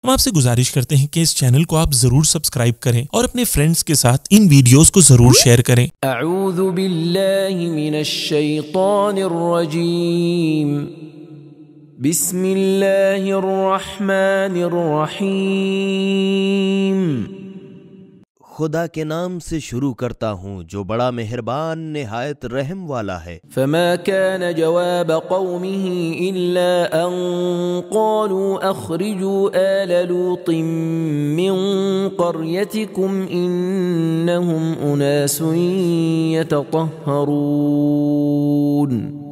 ہم آپ سے گزارش کرتے ہیں کہ اس چینل کو آپ ضرور سبسکرائب کریں اور اپنے فرینڈز کے ساتھ ان ویڈیوز کو ضرور شیئر کریں۔ اعوذ باللہ من الشیطان الرجیم، بسم اللہ الرحمن الرحیم۔ خدا کے نام سے شروع کرتا ہوں جو بڑا مہربان نہایت رحم والا ہے۔ فما كان جواب قومه إلا أن قالوا أخرجوا آل لوط من قريتكم إنهم أناس يتطهرون۔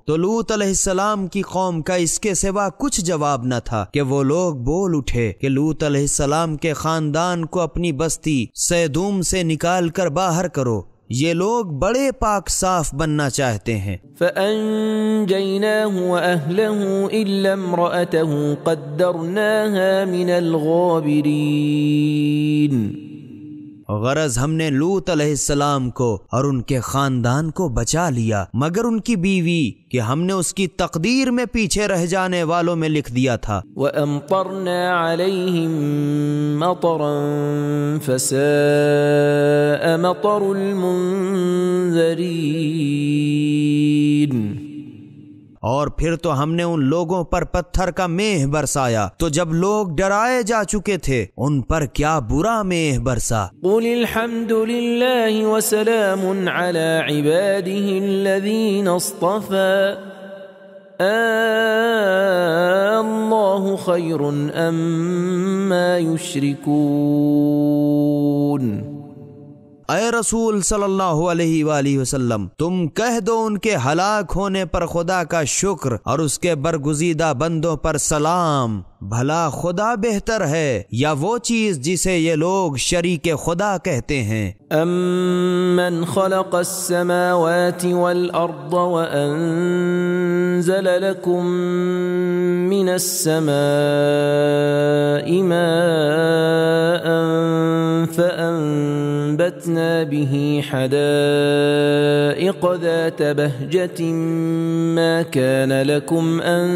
تو لوط علیہ السلام کی قوم کا اس کے سوا کچھ جواب نہ تھا کہ وہ لوگ بول اٹھے کہ لوط علیہ السلام کے خاندان کو اپنی بستی سیدوم سے نکال کر باہر کرو، یہ لوگ بڑے پاک صاف بننا چاہتے ہیں۔ فأنجيناه وأهله إلا امرأته قدرناها من الغابرين۔ غرض ہم نے لوط علیہ السلام کو اور ان کے خاندان کو بچا لیا مگر ان کی بیوی کہ ہم نے اس کی تقدیر میں پیچھے رہ جانے والوں میں لکھ دیا تھا۔ وَأَمْطَرْنَا عَلَيْهِمْ مَطَرًا فَسَاءَ مَطَرُ الْمُنذَرِينَ۔ اور پھر تو ہم نے ان لوگوں پر پتھر کا میہ برسایا تو جب لوگ ڈرائے جا چکے تھے ان پر کیا برا میہ برسا۔ قُلِ الْحَمْدُ لِلَّهِ وَسَلَامٌ عَلَى عِبَادِهِ الَّذِينَ اصْطَفَى اللَّهُ خَيْرٌ أَمَّا يُشْرِكُونَ۔ اے رسول صلی اللہ علیہ وآلہ وسلم، تم کہہ دو ان کے ہلاک ہونے پر خدا کا شکر اور اس کے برگزیدہ بندوں پر سلام، بھلا خدا بہتر ہے یا وہ چیز جسے یہ لوگ شریک خدا کہتے ہیں۔ أَمَّنْ خَلَقَ السَّمَاوَاتِ وَالْأَرْضَ وَأَنزَلَ لَكُم مِّنَ السَّمَاءِ مَاءً فَأَنبَتْنَا بِهِ حَدَائِقَ ذَاتَ بَهْجَةٍ مَا كَانَ لَكُمْ أَن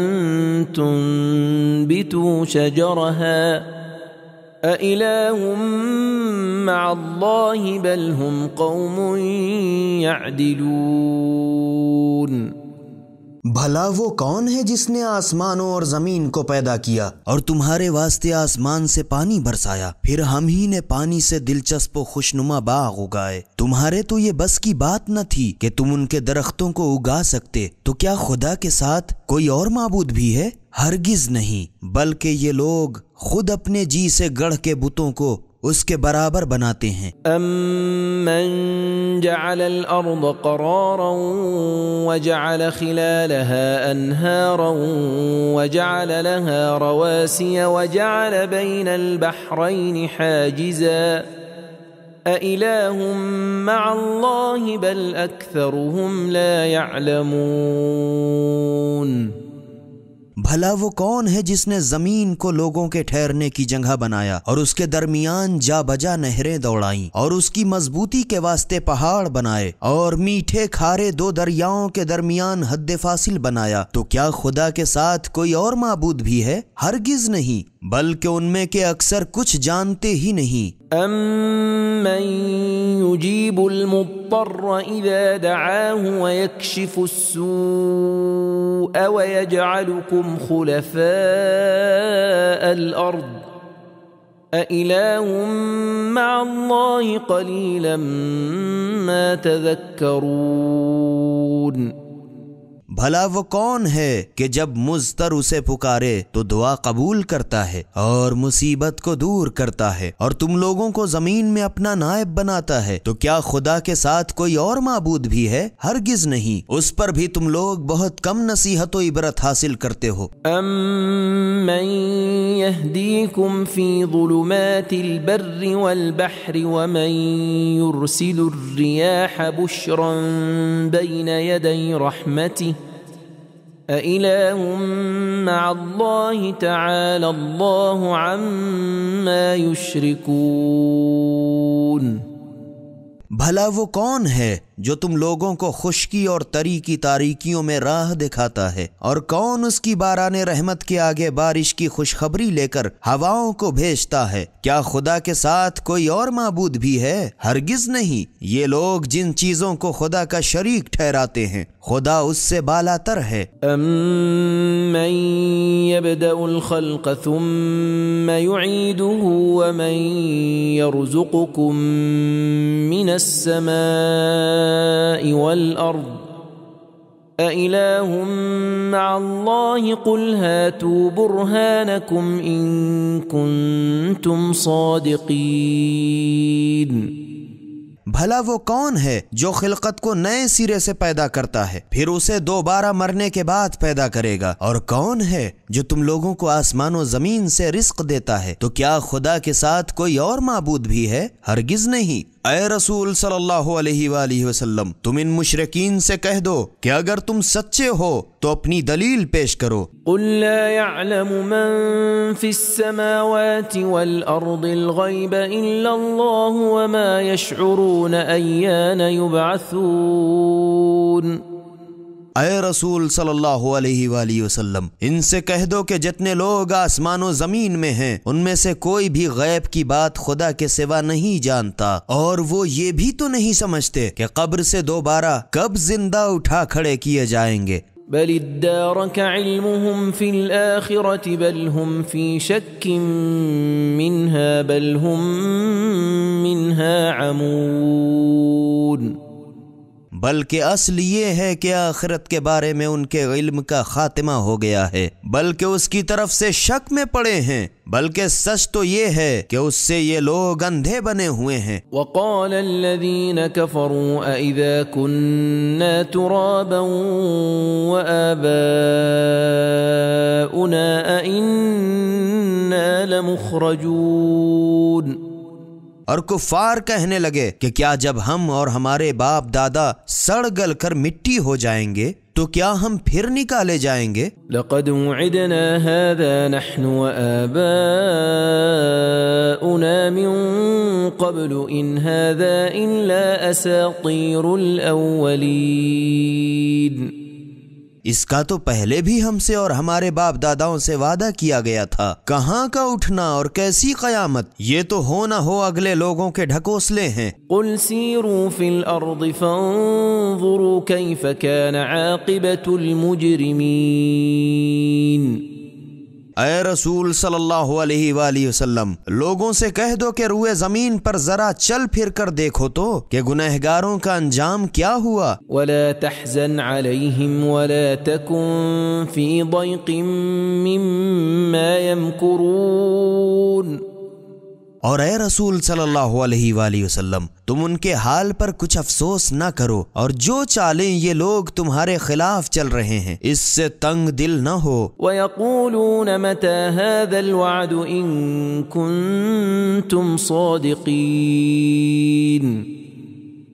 تُنبِتُوا شَجَرَهَا أَإِلَٰهٌ مَّعَ اللَّهِ بَلْ هُمْ قَوْمٌ يَعْدِلُونَ۔ بھلا وہ کون ہے جس نے آسمانوں اور زمین کو پیدا کیا اور تمہارے واسطے آسمان سے پانی برسایا، پھر ہم ہی نے پانی سے دلچسپ و خوشنما باغ اگائے۔ تمہارے تو یہ بس کی بات نہ تھی کہ تم ان کے درختوں کو اگا سکتے، تو کیا خدا کے ساتھ کوئی اور معبود بھی ہے؟ ہرگز نہیں، بلکہ یہ لوگ خود اپنے جی سے گڑھ کے بتوں کو اس کے برابر بناتے ہیں۔ أَمَّنْ جَعَلَ الْأَرْضَ قَرَارًا وَجَعَلَ خِلَالَهَا أَنْهَارًا وَجَعَلَ لَهَا رَوَاسِيَ وَجَعَلَ بَيْنَ الْبَحْرَيْنِ حَاجِزًا أَإِلَٰهٌ مَّعَ اللَّهِ بَلْ أَكْثَرُهُمْ لَا يَعْلَمُونَ۔ بھلا وہ کون ہے جس نے زمین کو لوگوں کے ٹھہرنے کی جگہ بنایا اور اس کے درمیان جا بجا نہریں دوڑائیں اور اس کی مضبوطی کے واسطے پہاڑ بنائے اور میٹھے کھارے دو دریاؤں کے درمیان حد فاصل بنایا، تو کیا خدا کے ساتھ کوئی اور معبود بھی ہے؟ ہرگز نہیں، بلکہ ان میں کے اکثر کچھ جانتے ہی نہیں۔ أَمَّن يُجِيبُ الْمُضْطَرَّ إِذَا دَعَاهُ وَيَكْشِفُ السُّوءَ وَيَجْعَلُكُمْ خُلَفَاءَ الْأَرْضِ أَإِلَٰهٌ مَّعَ اللَّهِ قَلِيلًا مَّا تَذَكَّرُونَ۔ بھلا وہ کون ہے کہ جب مضطر اسے پکارے تو دعا قبول کرتا ہے اور مصیبت کو دور کرتا ہے اور تم لوگوں کو زمین میں اپنا نائب بناتا ہے، تو کیا خدا کے ساتھ کوئی اور معبود بھی ہے؟ ہرگز نہیں، اس پر بھی تم لوگ بہت کم نصیحت و عبرت حاصل کرتے ہو۔ أَمَّن يَهْدِيكُمْ فِي ظُلُمَاتِ الْبَرِّ وَالْبَحْرِ وَمَن يُرْسِلُ الرِّيَاحَ بُشْرًا بَيْنَ يَدَيْ رَحْمَتِهِ أَإِلَٰهٌ مَّعَ اللَّهِ تَعَالَى اللَّهُ عَمَّا يُشْرِكُونَ۔ بھلا وہ کون ہے جو تم لوگوں کو خشکی اور تری کی تاریکیوں میں راہ دکھاتا ہے؟ اور کون اس کی باران رحمت کے آگے بارش کی خوشخبری لے کر ہواؤں کو بھیجتا ہے؟ کیا خدا کے ساتھ کوئی اور معبود بھی ہے؟ ہرگز نہیں۔ یہ لوگ جن چیزوں کو خدا کا شریک ٹھہراتے ہیں خدا اس سے بالاتر ہے۔ أَمَّن يَبْدَأُ الْخَلْقَ ثُمَّ يُعِيدُهُ وَمَن يَرْزُقُكُم مِّنَ السَّمَاءِ وَالْأَرْضِ أَإِلَٰهٌ مَّعَ اللَّهِ قُلْ هَاتُوا بُرْهَانَكُمْ إِن كُنتُمْ صَادِقِينَ۔ بھلا وہ کون ہے جو خلقت کو نئے سرے سے پیدا کرتا ہے پھر اسے دوبارہ مرنے کے بعد پیدا کرے گا؟ اور کون ہے جو تم لوگوں کو آسمان و زمین سے رزق دیتا ہے؟ تو کیا خدا کے ساتھ کوئی اور معبود بھی ہے؟ ہرگز نہیں۔ اے رسول صلی اللہ علیہ وآلہ وسلم، تم ان مشرکین سے کہہ دو کہ اگر تم سچے ہو تو اپنی دلیل پیش کرو۔ قل لا يعلم من في السماوات والأرض الغيب إلا الله وما يشعرون أيان يبعثون۔ اے رسول صلی اللہ علیہ وآلہ وسلم، ان سے کہہ دو کہ جتنے لوگ آسمان و زمین میں ہیں ان میں سے کوئی بھی غیب کی بات خدا کے سوا نہیں جانتا، اور وہ یہ بھی تو نہیں سمجھتے کہ قبر سے دوبارہ کب زندہ اٹھا کھڑے کیے جائیں گے۔ بل ادارك علمهم في الآخرة بل هم في شك منها بل هم منها عمون۔ بلکہ اصل یہ ہے کہ آخرت کے بارے میں ان کے علم کا خاتمہ ہو گیا ہے، بلکہ اس کی طرف سے شک میں پڑے ہیں، بلکہ سچ تو یہ ہے کہ اس سے یہ لوگ اندھے بنے ہوئے ہیں۔ وقال الذين كفروا أئذا كنا ترابا وآباؤنا أئنا لمخرجون۔ اور کفار کہنے لگے کہ کیا جب ہم اور ہمارے باپ دادا سڑ گل کر مٹی ہو جائیں گے تو کیا ہم پھر نکالے جائیں گے؟ لقد وعدنا هذا نحن وآباؤنا من قبل إن هذا إلا أساطير الأولين۔ اس کا تو پہلے بھی ہم سے اور ہمارے باپ داداؤں سے وعدہ کیا گیا تھا، کہاں کا اٹھنا اور کیسی قیامت، یہ تو ہو نہ ہو اگلے لوگوں کے ڈھکوسلے ہیں۔ قل سیروا فی الارض فانظروا کیف کان عاقبۃ المجرمین۔ اے رسول صلی اللہ علیہ وآلہ وسلم، لوگوں سے کہہ دو کہ روئے زمین پر ذرا چل پھر کر دیکھو تو کہ گنہگاروں کا انجام کیا ہوا۔ ولا تحزن علیہم ولا تکن فی ضیق مما یمکرون۔ اور اے رسول صلی اللہ علیہ وآلہ وسلم، تم ان کے حال پر کچھ افسوس نہ کرو، اور جو چالیں یہ لوگ تمہارے خلاف چل رہے ہیں اس سے تنگ دل نہ ہو۔ وَيَقُولُونَ مَتَى هَذَا الْوَعْدُ إِن كُنتُمْ صَادِقِينَ۔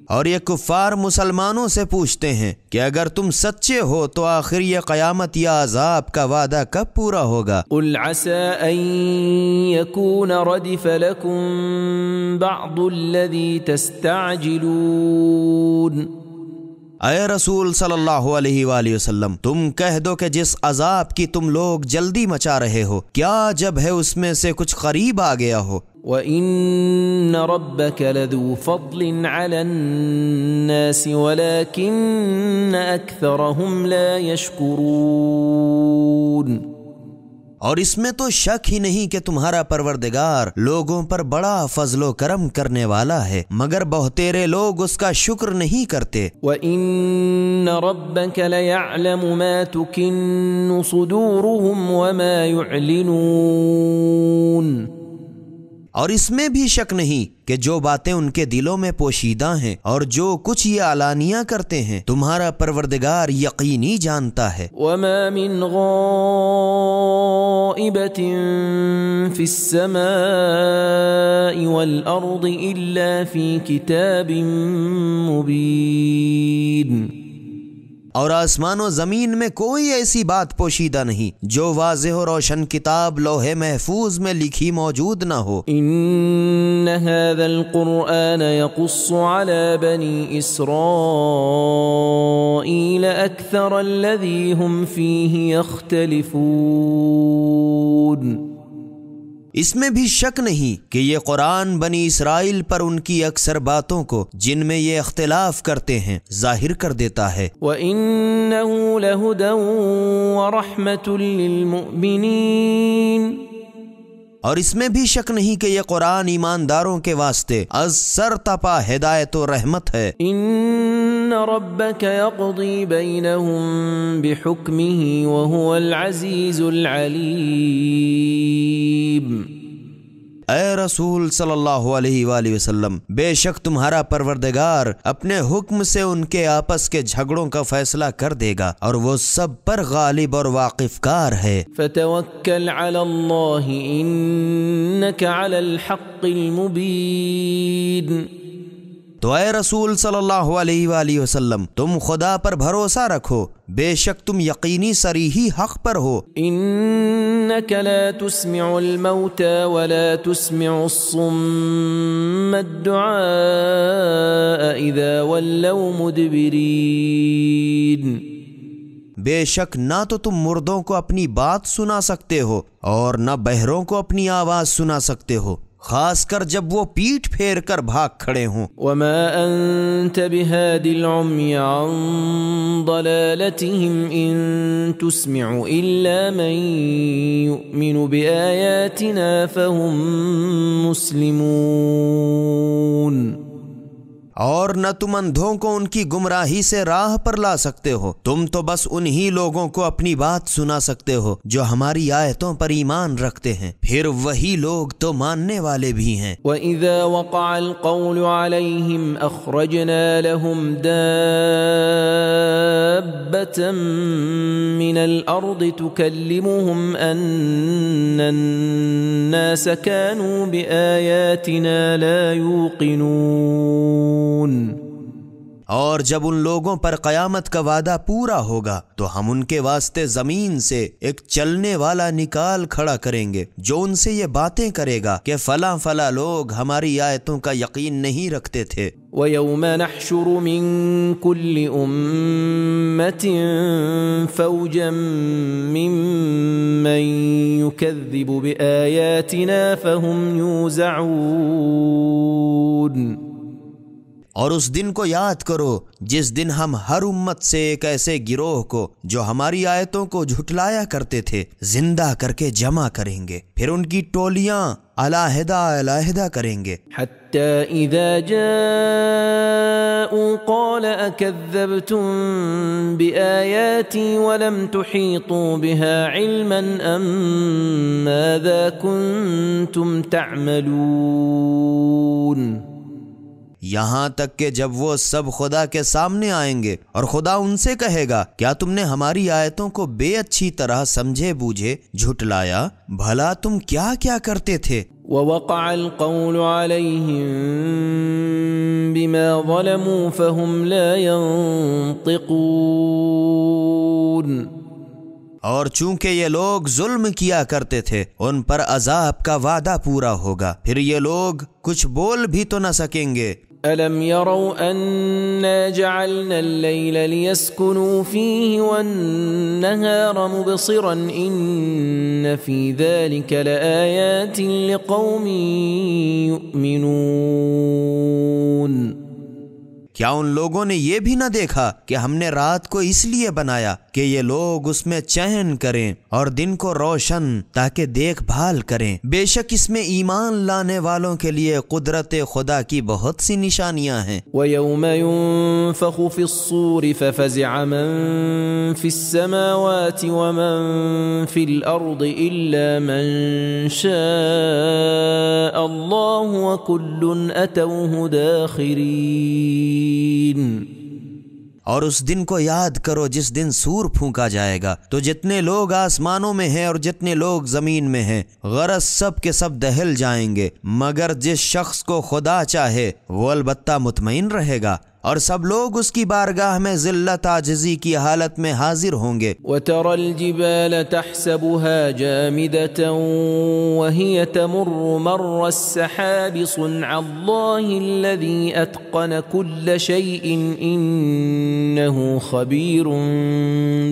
اور یہ کفار مسلمانوں سے پوچھتے ہیں کہ اگر تم سچے ہو تو آخر یہ قیامت یا عذاب کا وعدہ کب پورا ہوگا؟ قُلْ عَسَىٰ أَن يَكُونَ رَدِفَ لَكُم بَعْضُ الَّذِي تَسْتَعْجِلُونَ۔ اے رسول صلی اللہ علیہ وآلہ وسلم، تم کہہ دو کہ جس عذاب کی تم لوگ جلدی مچا رہے ہو، کیا جب ہے اس میں سے کچھ قریب آ گیا ہو؟ وَإِنَّ رَبَّكَ لَذُو فَضْلٍ عَلَى النَّاسِ وَلَكِنَّ أَكْثَرَهُمْ لَا يَشْكُرُونَ۔ اور اس میں تو شک ہی نہیں کہ تمہارا پروردگار لوگوں پر بڑا فضل و کرم کرنے والا ہے، مگر بہتیرے لوگ اس کا شکر نہیں کرتے۔ وَإِنَّ رَبَّكَ لَيَعْلَمُ مَا تُكِنُّ صُدُورُهُمْ وَمَا يُعْلِنُونَ۔ اور اس میں بھی شک نہیں کہ جو باتیں ان کے دلوں میں پوشیدہ ہیں اور جو کچھ یہ اعلانیہ کرتے ہیں تمہارا پروردگار یقینی جانتا ہے۔ وَمَا مِنْ غَائِبَةٍ فِي السَّمَاءِ وَالْأَرْضِ إِلَّا فِي كِتَابٍ مُبِينٍ۔ اور آسمان و زمین میں کوئی ایسی بات پوشیدہ نہیں جو واضح و روشن کتاب لوح محفوظ میں لکھی موجود نہ ہو۔ إن هذا القرآن يقص على بني إسرائيل أكثر الذي هم فيه يختلفون۔ اس میں بھی شک نہیں کہ یہ قرآن بنی اسرائیل پر ان کی اکثر باتوں کو جن میں یہ اختلاف کرتے ہیں ظاہر کر دیتا ہے۔ وَإِنَّهُ لَهُدًى وَرَحْمَةٌ لِّلْمُؤْمِنِينَ، اور اس میں بھی شک نہیں کہ یہ قرآن ایمانداروں کے واسطے از سر تپا ہدایت و رحمت ہے۔ إِنَّ رَبَّكَ يَقْضِي بَيْنَهُم بِحُكْمِهِ وَهُوَ الْعَزِيزُ الْعَلِيمُ۔ اے رسول صلی اللہ علیہ وآلہ وسلم، بے شک تمہارا پروردگار اپنے حکم سے ان کے آپس کے جھگڑوں کا فیصلہ کر دے گا اور وہ سب پر غالب اور واقف کار ہے۔ فَتَوَكَّلْ عَلَى اللَّهِ إِنَّكَ عَلَى الْحَقِّ الْمُبِينِ۔ تو اے رسول صلی اللہ علیہ وآلہ وسلم، تم خدا پر بھروسہ رکھو، بے شک تم یقینی صریحی حق پر ہو۔ إِنَّكَ لَا تُسْمِعُ الْمَوْتَى وَلَا تُسْمِعُ الصُّمَّ الدُّعَاءَ إِذَا وَلَّوْا مُدْبِرِينَ۔ بے شک نہ تو تم مردوں کو اپنی بات سنا سکتے ہو اور نہ بہروں کو اپنی آواز سنا سکتے ہو، خاص کر جب وہ پیٹھ پھیر کر بھاگ کھڑے ہوں۔ وَمَا أَنْتَ بِهَادِ الْعُمْيِ عَنْ ضَلَالَتِهِمْ إِن تُسْمِعُ إِلَّا مَن يُؤْمِنُ بِآيَاتِنَا فَهُمْ مُسْلِمُونَ۔ اور نہ تم اندھوں کو ان کی گمراہی سے راہ پر لا سکتے ہو، تم تو بس انہی لوگوں کو اپنی بات سنا سکتے ہو جو ہماری آیتوں پر ایمان رکھتے ہیں، پھر وہی لوگ تو ماننے والے بھی ہیں۔ وَإِذَا وَقَعَ الْقَوْلُ عَلَيْهِمْ أَخْرَجْنَا لَهُمْ دَابَّةً مِّنَ الْأَرْضِ تُكَلِّمُهُمْ أَنَّ النَّاسَ كَانُوا بِآيَاتِنَا لَا يُوقِنُونَ۔ اور جب ان لوگوں پر قیامت کا وعدہ پورا ہوگا تو ہم ان کے واسطے زمین سے ایک چلنے والا نکال کھڑا کریں گے جو ان سے یہ باتیں کرے گا کہ فلاں فلاں لوگ ہماری آیتوں کا یقین نہیں رکھتے تھے۔ وَيَوْمَ نَحْشُرُ مِن كُلِّ أُمَّةٍ فَوْجًا مِّمَّن يُكَذِّبُ بِآيَاتِنَا فَهُمْ يُوزَعُونَ۔ اور اس دن کو یاد کرو جس دن ہم ہر امت سے ایک ایسے گروہ کو جو ہماری آیتوں کو جھٹلایا کرتے تھے زندہ کر کے جمع کریں گے، پھر ان کی ٹولیاں علیحدہ علیحدہ کریں گے۔ حَتَّى إِذَا جَاءُوا قَالَ أَكَذَّبْتُم بِآيَاتِي وَلَمْ تُحِيطُوا بِهَا عِلْمًا أَم مَاذَا كُنتُمْ تَعْمَلُونَ۔ یہاں تک کہ جب وہ سب خدا کے سامنے آئیں گے اور خدا ان سے کہے گا کیا تم نے ہماری آیتوں کو بے اچھی طرح سمجھے بوجھے جھٹلایا؟ بھلا تم کیا کیا کرتے تھے؟ وَوَقَعَ الْقَوْلُ عَلَيْهِمْ بِمَا ظَلَمُوا فَهُمْ لَا يَنطِقُونَ۔ اور چونکہ یہ لوگ ظلم کیا کرتے تھے ان پر عذاب کا وعدہ پورا ہوگا، پھر یہ لوگ کچھ بول بھی تو نہ سکیں گے۔ أَلَمْ يَرَوْا أَنَّا جَعَلْنَا اللَّيْلَ لِيَسْكُنُوا فِيهِ وَالنَّهَارَ مُبْصِرًا إِنَّ فِي ذَلِكَ لَآيَاتٍ لِقَوْمٍ يُؤْمِنُونَ۔ کیا ان لوگوں نے یہ بھی نہ دیکھا کہ ہم نے رات کو اس لیے بنایا کہ یہ لوگ اس میں چین کریں اور دن کو روشن تاکہ دیکھ بھال کریں؟ بے شک اس میں ایمان لانے والوں کے لیے قدرت خدا کی بہت سی نشانیاں ہیں۔ وَيَوْمَ يُنفَخُ فِي الصُّورِ فَفَزِعَ مَن فِي السَّمَاوَاتِ وَمَن فِي الْأَرْضِ إِلَّا مَن شَاءَ اللَّهُ وَكُلٌّ أَتَوْهُ دَاخِرِينَ۔ اور اس دن کو یاد کرو جس دن سور پھونکا جائے گا تو جتنے لوگ آسمانوں میں ہیں اور جتنے لوگ زمین میں ہیں غرض سب کے سب دہل جائیں گے، مگر جس شخص کو خدا چاہے وہ البتہ مطمئن رہے گا اور سب لوگ اس کی بارگاہ میں ذلت عاجزی کی حالت میں حاضر ہوں گے۔ وترى الجبال تحسبها جامدة وهي تمر مر السحاب صنع الله الذي أتقن كل شيء إنه خبير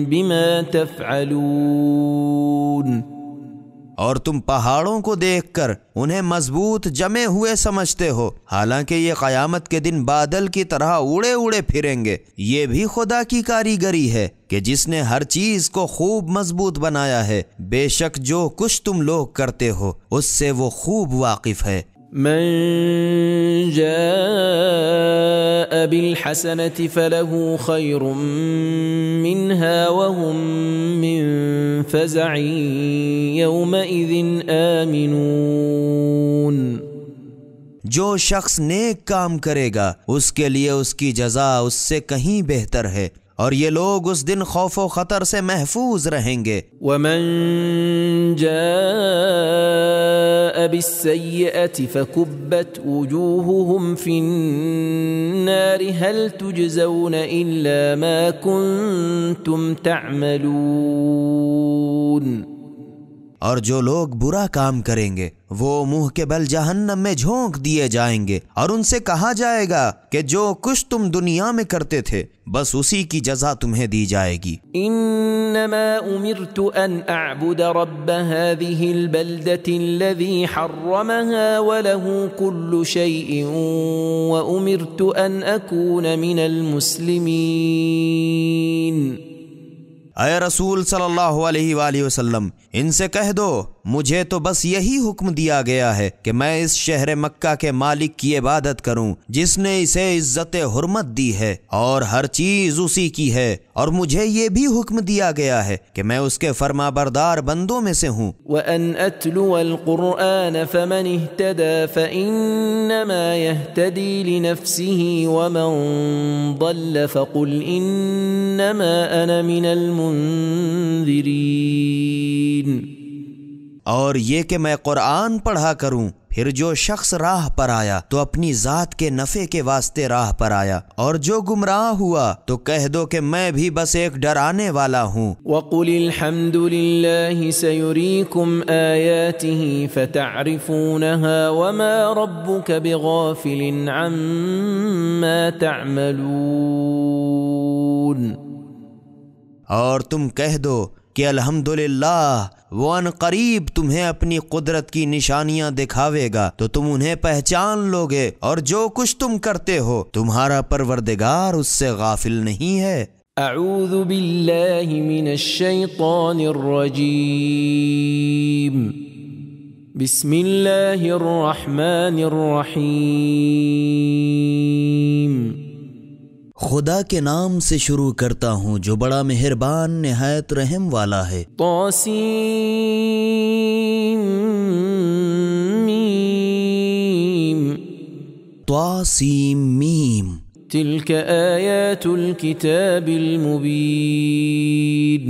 بما تفعلون۔ اور تم پہاڑوں کو دیکھ کر انہیں مضبوط جمے ہوئے سمجھتے ہو، حالانکہ یہ قیامت کے دن بادل کی طرح اڑے اڑے پھریں گے۔ یہ بھی خدا کی کاریگری ہے کہ جس نے ہر چیز کو خوب مضبوط بنایا ہے، بے شک جو کچھ تم لوگ کرتے ہو اس سے وہ خوب واقف ہے۔ من جاء بالحسنة فله خير منها وهم من فزع يومئذ آمنون۔ جو شخص نیک کام کرے گا اس کے لیے اس کی جزا اس سے کہیں بہتر ہے، اور یہ لوگ اس دن خوف و خطر سے محفوظ رہیں گے۔ ومن جاء بالسيئة فكبت وجوههم في النار هل تجزون إلا ما كنتم تعملون۔ اور جو لوگ برا کام کریں گے وہ منہ کے بل جہنم میں جھونک دیے جائیں گے، اور ان سے کہا جائے گا کہ جو کچھ تم دنیا میں کرتے تھے بس اسی کی جزا تمہیں دی جائے گی۔ انما امرت ان اعبد رب هذه البلدة الذي حرمها وله كل شيء وامرت ان اكون من المسلمين۔ اے رسول صلی اللہ علیہ وآلہ وسلم، ان سے کہہ دو مجھے تو بس یہی حکم دیا گیا ہے کہ میں اس شہر مکہ کے مالک کی عبادت کروں جس نے اسے عزت حرمت دی ہے اور ہر چیز اسی کی ہے، اور مجھے یہ بھی حکم دیا گیا ہے کہ میں اس کے فرما بردار بندوں میں سے ہوں۔ وَأَنْ أَتْلُوَ الْقُرْآنَ فَمَنِ اهْتَدَى فَإِنَّمَا يَهْتَدِي لِنَفْسِهِ وَمَنْ ضَلَّ فَقُلْ إِنَّمَا أَنَا مِنَ الْمُنذِرِينَ۔ اور یہ کہ میں قرآن پڑھا کروں، پھر جو شخص راہ پر آیا تو اپنی ذات کے نفع کے واسطے راہ پر آیا، اور جو گمراہ ہوا تو کہہ دو کہ میں بھی بس ایک ڈرانے والا ہوں۔ وَقُلِ الْحَمْدُ لِلَّهِ سَيُرِيكُمْ آيَاتِهِ فَتَعْرِفُونَهَا وَمَا رَبُّكَ بِغَافِلٍ عَمَّا تَعْمَلُونَ۔ اور تم کہہ دو کہ الحمدللہ وہ ان قریب تمہیں اپنی قدرت کی نشانیاں دکھاوے گا تو تم انہیں پہچان لوگے، اور جو کچھ تم کرتے ہو تمہارا پروردگار اس سے غافل نہیں ہے۔ اعوذ باللہ من الشیطان الرجیم، بسم اللہ الرحمن الرحیم۔ خدا کے نام سے شروع کرتا ہوں جو بڑا مہربان نہایت رحم والا ہے۔ طاسیم طاسیم میم۔ تلک آیات الکتاب المبین۔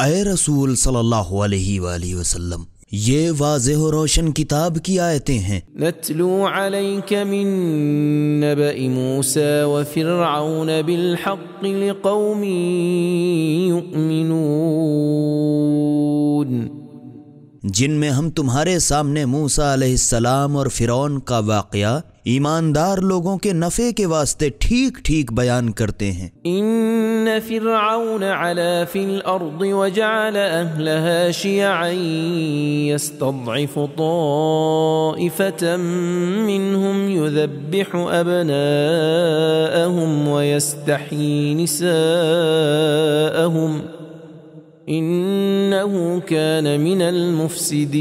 اے رسول صلی اللہ علیہ وآلہ وسلم، یہ واضح و روشن کتاب کی آیتیں ہیں۔ نتلو علیک من نبأ موسیٰ وفرعون بالحق لقوم یؤمنون، جن میں ہم تمہارے سامنے موسیٰ علیہ السلام اور فرعون کا واقعہ ایماندار لوگوں کے نفع کے واسطے ٹھیک ٹھیک بیان کرتے ہیں۔ ان فرعون علا فی الارض وجعل اہلها شیعا یستضعف طائفة منهم یذبح ابناءهم ویستحیی نساءهم انه كان من المفسدین۔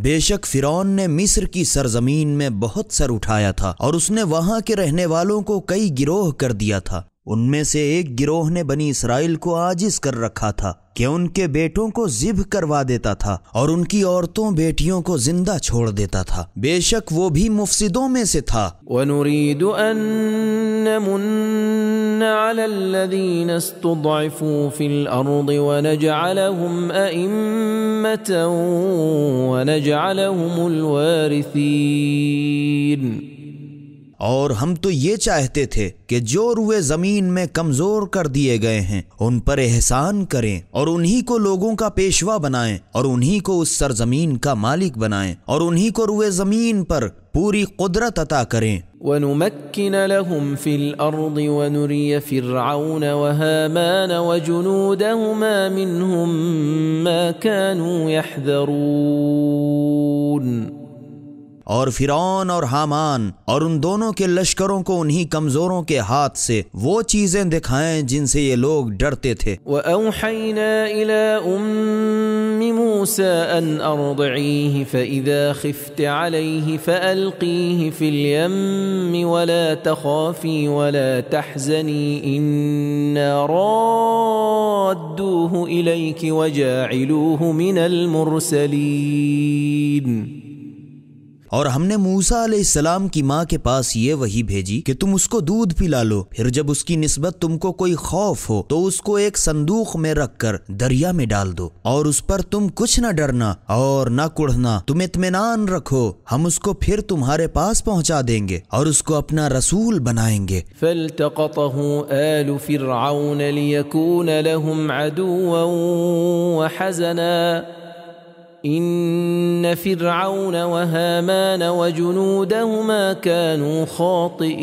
بے شک فرعون نے مصر کی سرزمین میں بہت سر اٹھایا تھا، اور اس نے وہاں کے رہنے والوں کو کئی گروہ کر دیا تھا۔ ان میں سے ایک گروہ نے بنی اسرائیل کو عاجز کر رکھا تھا کہ ان کے بیٹوں کو ذبح کروا دیتا تھا اور ان کی عورتوں بیٹیوں کو زندہ چھوڑ دیتا تھا، بے شک وہ بھی مفسدوں میں سے تھا۔ وَنُرِيدُ أَن نَّمُنَّ عَلَى الَّذِينَ اسْتُضْعِفُوا فِي الْأَرْضِ وَنَجْعَلَهُمْ أَئِمَّةً وَنَجْعَلَهُمُ الْوَارِثِينَ۔ اور ہم تو یہ چاہتے تھے کہ جو روئے زمین میں کمزور کر دیے گئے ہیں ان پر احسان کریں اور انہی کو لوگوں کا پیشوا بنائیں اور انہی کو اس سرزمین کا مالک بنائیں اور انہی کو روئے زمین پر پوری قدرت عطا کریں۔ وَنُمَكِّنَ لَهُمْ فِي الْأَرْضِ وَنُرِيَ فِرْعَوْنَ وَهَامَانَ وَجُنُودَهُمَا مِنْهُمْ مَا كَانُوا يَحْذَرُونَ، اور فرعون اور حامان اور ان دونوں کے لشکروں کو انہی کمزوروں کے ہاتھ سے وہ چیزیں دکھائیں جن سے یہ لوگ ڈرتے تھے۔ وَأَوْحَيْنَا إِلَىٰ أُمِّ مُوسَىٰ أَنْ أَرْضِعِيهِ فَإِذَا خِفْتِ عَلَيْهِ فَأَلْقِيهِ فِي الْيَمِّ وَلَا تَخَافِي وَلَا تَحْزَنِي إِنَّا رَادُّوهُ إِلَيْكِ وَجَاعِلُوهُ مِنَ الْمُرْسَلِينَ۔ اور ہم نے موسیٰ علیہ السلام کی ماں کے پاس یہ وحی بھیجی کہ تم اس کو دودھ پلا لو، پھر جب اس کی نسبت تم کو کوئی خوف ہو تو اس کو ایک صندوق میں رکھ کر دریا میں ڈال دو، اور اس پر تم کچھ نہ ڈرنا اور نہ کڑھنا، تم اطمینان رکھو، ہم اس کو پھر تمہارے پاس پہنچا دیں گے اور اس کو اپنا رسول بنائیں گے۔ فَالْتَقَطَهُ آلُ فِرْعَوْنَ لِيَكُونَ لَهُمْ عَدُوًّا وَحَزَنًا إِنَّ فِرْعَوْنَ وَهَامَانَ وَجُنُودَهُمَا كَانُوا خَاطِئِينَ۔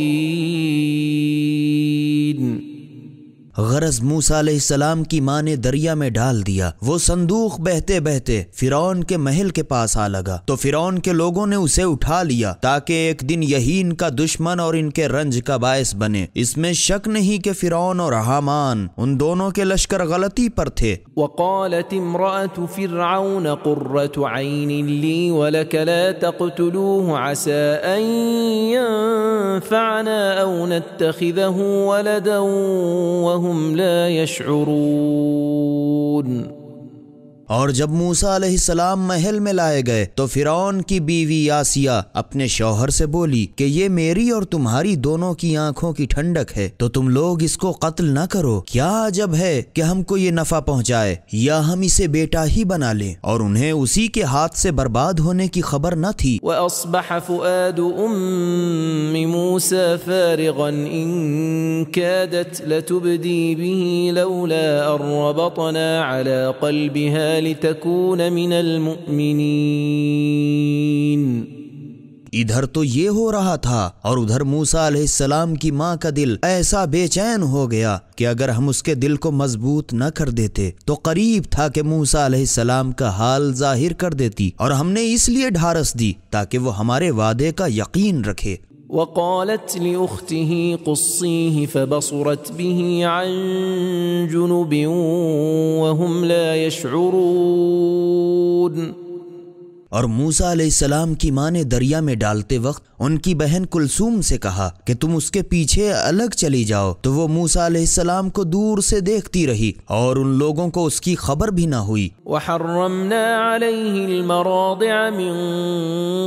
غرض موسیٰ علیہ السلام کی ماں نے دریا میں ڈال دیا، وہ صندوق بہتے بہتے فرعون کے محل کے پاس آ لگا تو فرعون کے لوگوں نے اسے اٹھا لیا تاکہ ایک دن یہی ان کا دشمن اور ان کے رنج کا باعث بنے۔ اس میں شک نہیں کہ فرعون اور حامان ان دونوں کے لشکر غلطی پر تھے۔ وقالت امرأة فرعون قرة عين لي ولك لا تقتلوه عسى أن ينفعنا أو نتخذه ولدا وهم لا يشعرون۔ اور جب موسیٰ علیہ السلام محل میں لائے گئے تو فرعون کی بیوی آسیہ اپنے شوہر سے بولی کہ یہ میری اور تمہاری دونوں کی آنکھوں کی ٹھنڈک ہے تو تم لوگ اس کو قتل نہ کرو، کیا عجب ہے کہ ہم کو یہ نفع پہنچائے یا ہم اسے بیٹا ہی بنا لیں، اور انہیں اسی کے ہاتھ سے برباد ہونے کی خبر نہ تھی۔ وَأَصْبَحَ فُؤَادُ أُمِّ مُوسَى فَارِغًا إِن كَادَتْ لَتُبْدِي بِهِ لَوْلَا أَن رَّبَطْنَا عَلَى قَلْبِهَا لِتَكُونَ مِنَ الْمُؤْمِنِينَ۔ ادھر تو یہ ہو رہا تھا اور ادھر موسیٰ علیہ السلام کی ماں کا دل ایسا بے چین ہو گیا کہ اگر ہم اس کے دل کو مضبوط نہ کر دیتے تو قریب تھا کہ موسیٰ علیہ السلام کا حال ظاہر کر دیتی، اور ہم نے اس لیے ڈھارس دی تاکہ وہ ہمارے وعدے کا یقین رکھے۔ وقالت لأخته قصيه فبصرت به عن جنب وهم لا يشعرون۔ اور موسیٰ علیہ السلام کی ماں نے دریا میں ڈالتے وقت ان کی بہن کلثوم سے کہا کہ تم اس کے پیچھے الگ چلی جاؤ، تو وہ موسیٰ علیہ السلام کو دور سے دیکھتی رہی اور ان لوگوں کو اس کی خبر بھی نہ ہوئی۔ وحرمنا عليه المراضع من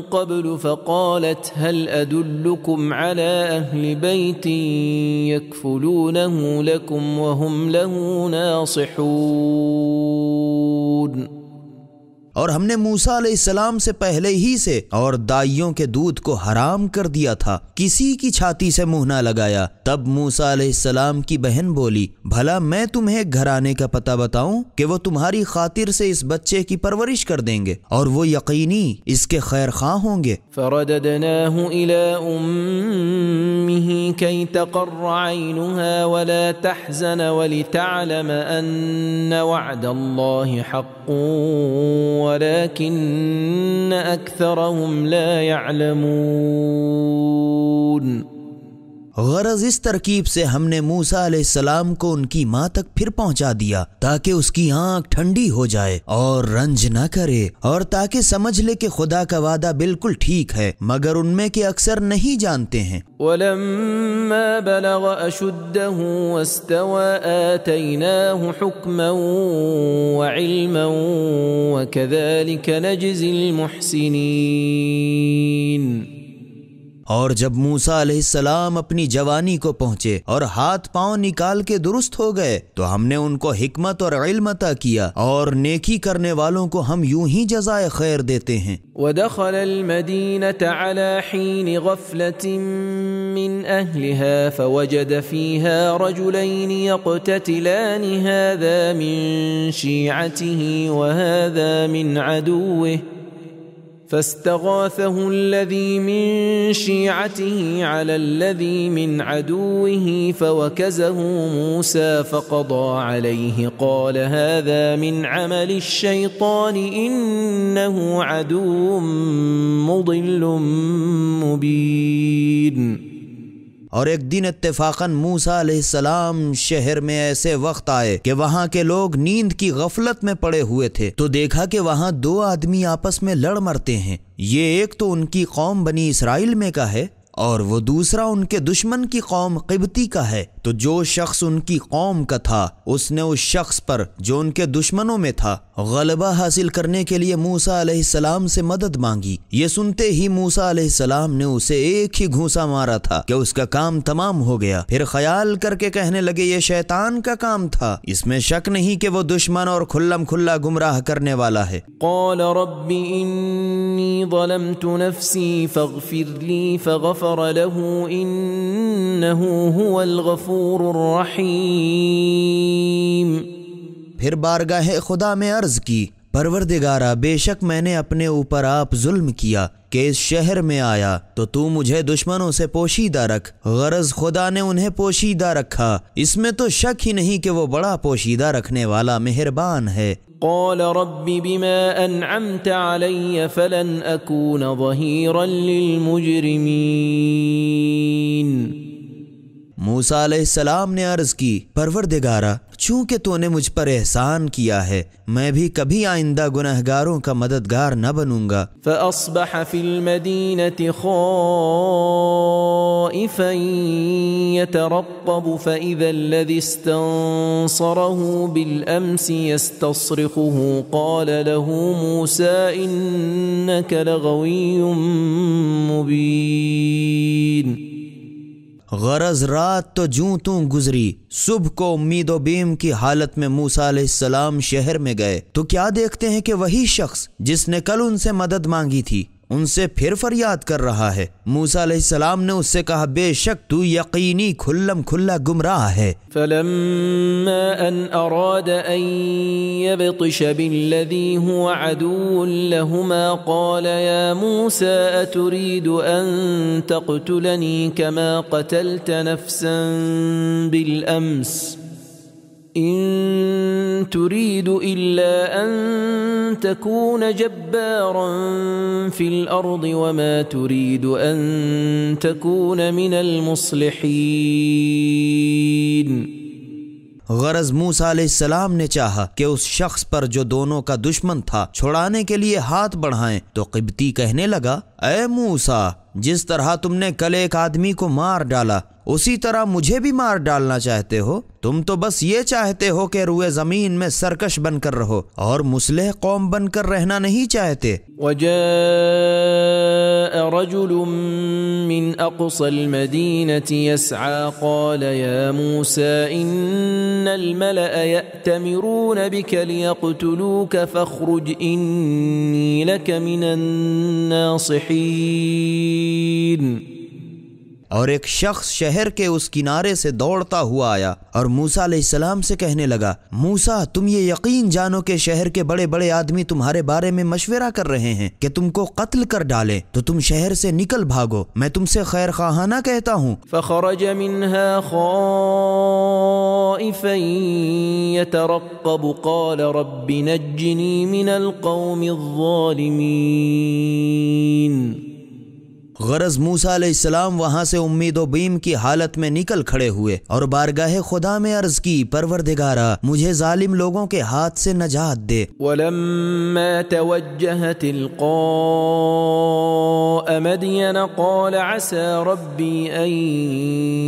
قبل فقالت هل أدلكم على أهل بيت يكفلونه لكم وهم له ناصحون۔ اور ہم نے موسیٰ علیہ السلام سے پہلے ہی سے اور دائیوں کے دودھ کو حرام کر دیا تھا، کسی کی چھاتی سے منہ نہ لگایا۔ تب موسیٰ علیہ السلام کی بہن بولی بھلا میں تمہیں گھرانے کا پتہ بتاؤں کہ وہ تمہاری خاطر سے اس بچے کی پرورش کر دیں گے اور وہ یقینی اس کے خیر خواہ ہوں گے۔ فرددناه إلى أمه كي تقر عينها ولا تحزن ولتعلم أن وعد الله حق ولكن أكثرهم لا يعلمون۔ غرض اس ترکیب سے ہم نے موسیٰ علیہ السلام کو ان کی ماں تک پھر پہنچا دیا تاکہ اس کی آنکھ ٹھنڈی ہو جائے اور رنج نہ کرے، اور تاکہ سمجھ لے کہ خدا کا وعدہ بالکل ٹھیک ہے، مگر ان میں کے اکثر نہیں جانتے ہیں۔ ولما بلغ أشده واستوى آتيناه حكما وعلما وكذلك نجزي المحسنين۔ اور جب موسیٰ علیہ السلام اپنی جوانی کو پہنچے اور ہاتھ پاؤں نکال کے درست ہو گئے تو ہم نے ان کو حکمت اور علم عطا کیا، اور نیکی کرنے والوں کو ہم یوں ہی جزائے خیر دیتے ہیں۔ ودخل المدينة على حين غفلة من أهلها فوجد فيها رجلين يقتتلان هذا من شيعته وهذا من عدوه فاستغاثه الذي من شيعته على الذي من عدوه فوكزه موسى فقضى عليه قال هذا من عمل الشيطان إنه عدو مضل مبين۔ اور ایک دن اتفاقاً موسیٰ علیہ السلام شہر میں ایسے وقت آئے کہ وہاں کے لوگ نیند کی غفلت میں پڑے ہوئے تھے، تو دیکھا کہ وہاں دو آدمی آپس میں لڑ مرتے ہیں۔ یہ ایک تو ان کی قوم بنی اسرائیل میں کا ہے اور وہ دوسرا ان کے دشمن کی قوم قبطی کا ہے۔ تو جو شخص ان کی قوم کا تھا اس نے اس شخص پر جو ان کے دشمنوں میں تھا غلبہ حاصل کرنے کے لیے موسیٰ علیہ السلام سے مدد مانگی۔ یہ سنتے ہی موسیٰ علیہ السلام نے اسے ایک ہی گھونسا مارا تھا کہ اس کا کام تمام ہو گیا۔ پھر خیال کر کے کہنے لگے یہ شیطان کا کام تھا، اس میں شک نہیں کہ وہ دشمن اور کھلم کھلا گمراہ کرنے والا ہے۔ قال رب انی ظلمت نفسی فاغفر لی فغفر له انه هو الغفور الرحیم۔ پھر بارگاہ خدا میں عرض کی پروردگارا بے شک میں نے اپنے اوپر آپ ظلم کیا کہ اس شہر میں آیا تو تو مجھے دشمنوں سے پوشیدہ رکھ۔ غرض خدا نے انہیں پوشیدہ رکھا، اس میں تو شک ہی نہیں کہ وہ بڑا پوشیدہ رکھنے والا مہربان ہے۔ قال رب بما انعمت علی فلن اکون ظہیرا للمجرمین۔ موسیٰ علیہ السلام نے عرض کی پروردگارا چونکہ تو نے مجھ پر احسان کیا ہے میں بھی کبھی آئندہ گنہگاروں کا مددگار نہ بنوں گا۔ فأصبح في المدينة خائفا يترقب فإذا الذي استنصره بالأمس يستصرخه قال له موسى إنك لغوي مبين۔ غرض رات تو جوں توں گزری، صبح کو امید و بیم کی حالت میں موسیٰ علیہ السلام شہر میں گئے تو کیا دیکھتے ہیں کہ وہی شخص جس نے کل ان سے مدد مانگی تھی ان سے پھر فریاد کر رہا ہے۔ موسیٰ علیہ السلام نے اس سے کہا بے شک تو یقینی کھلم کھلا گمراہ ہے۔ فلما ان اراد ان يبطش بالذي هو عدو لهما قال يا موسى اتريد ان تقتلني كما قتلت نفسا بالامس إن تريد إلا أن تكون جبارا في الأرض وما تريد أن تكون من المصلحين۔ غرض موسیٰ علیہ السلام نے چاہا کہ اس شخص پر جو دونوں کا دشمن تھا چھڑانے کے لیے ہاتھ بڑھائیں تو قبطی کہنے لگا اے موسیٰ جس طرح تم نے کل ایک آدمی کو مار ڈالا اسی طرح مجھے بھی مار ڈالنا چاہتے ہو؟ تم تو بس یہ چاہتے ہو کہ روئے زمین میں سرکش بن کر رہو اور مصلح قوم بن کر رہنا نہیں چاہتے۔ وجاء رجل من اقصى المدينة يسعى قال يا موسى ان الملأ يأتمرون بك ليقتلوك فاخرج اني لك من الناصحين۔ اور ایک شخص شہر کے اس کنارے سے دوڑتا ہوا آیا اور موسیٰ علیہ السلام سے کہنے لگا موسیٰ تم یہ یقین جانو کہ شہر کے بڑے بڑے آدمی تمہارے بارے میں مشورہ کر رہے ہیں کہ تم کو قتل کر ڈالیں تو تم شہر سے نکل بھاگو، میں تم سے خیر خواہانہ کہتا ہوں۔ فخرج منها خائفا يترقب قال رب نجني من القوم الظالمين۔ غرض موسیٰ علیہ السلام وہاں سے امید و بیم کی حالت میں نکل کھڑے ہوئے اور بارگاہ خدا میں عرض کی پروردگارا مجھے ظالم لوگوں کے ہاتھ سے نجات دے۔ ولما توجه تلقاء مدين قال عسى ربي ان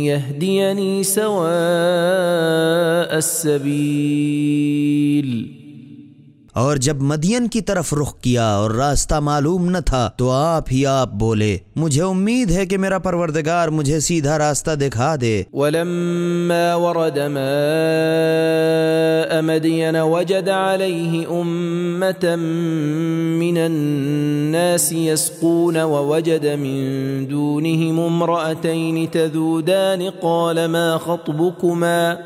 يهديني سواء السبيل۔ اور جب مدین کی طرف رخ کیا اور راستہ معلوم نہ تھا تو آپ ہی آپ بولے مجھے امید ہے کہ میرا پروردگار مجھے سیدھا راستہ دکھا دے۔ ولما ورد ماء مدين وجد عليه أمة من الناس يسقون ووجد من دونهم امرأتين تذودان قال ما خطبكما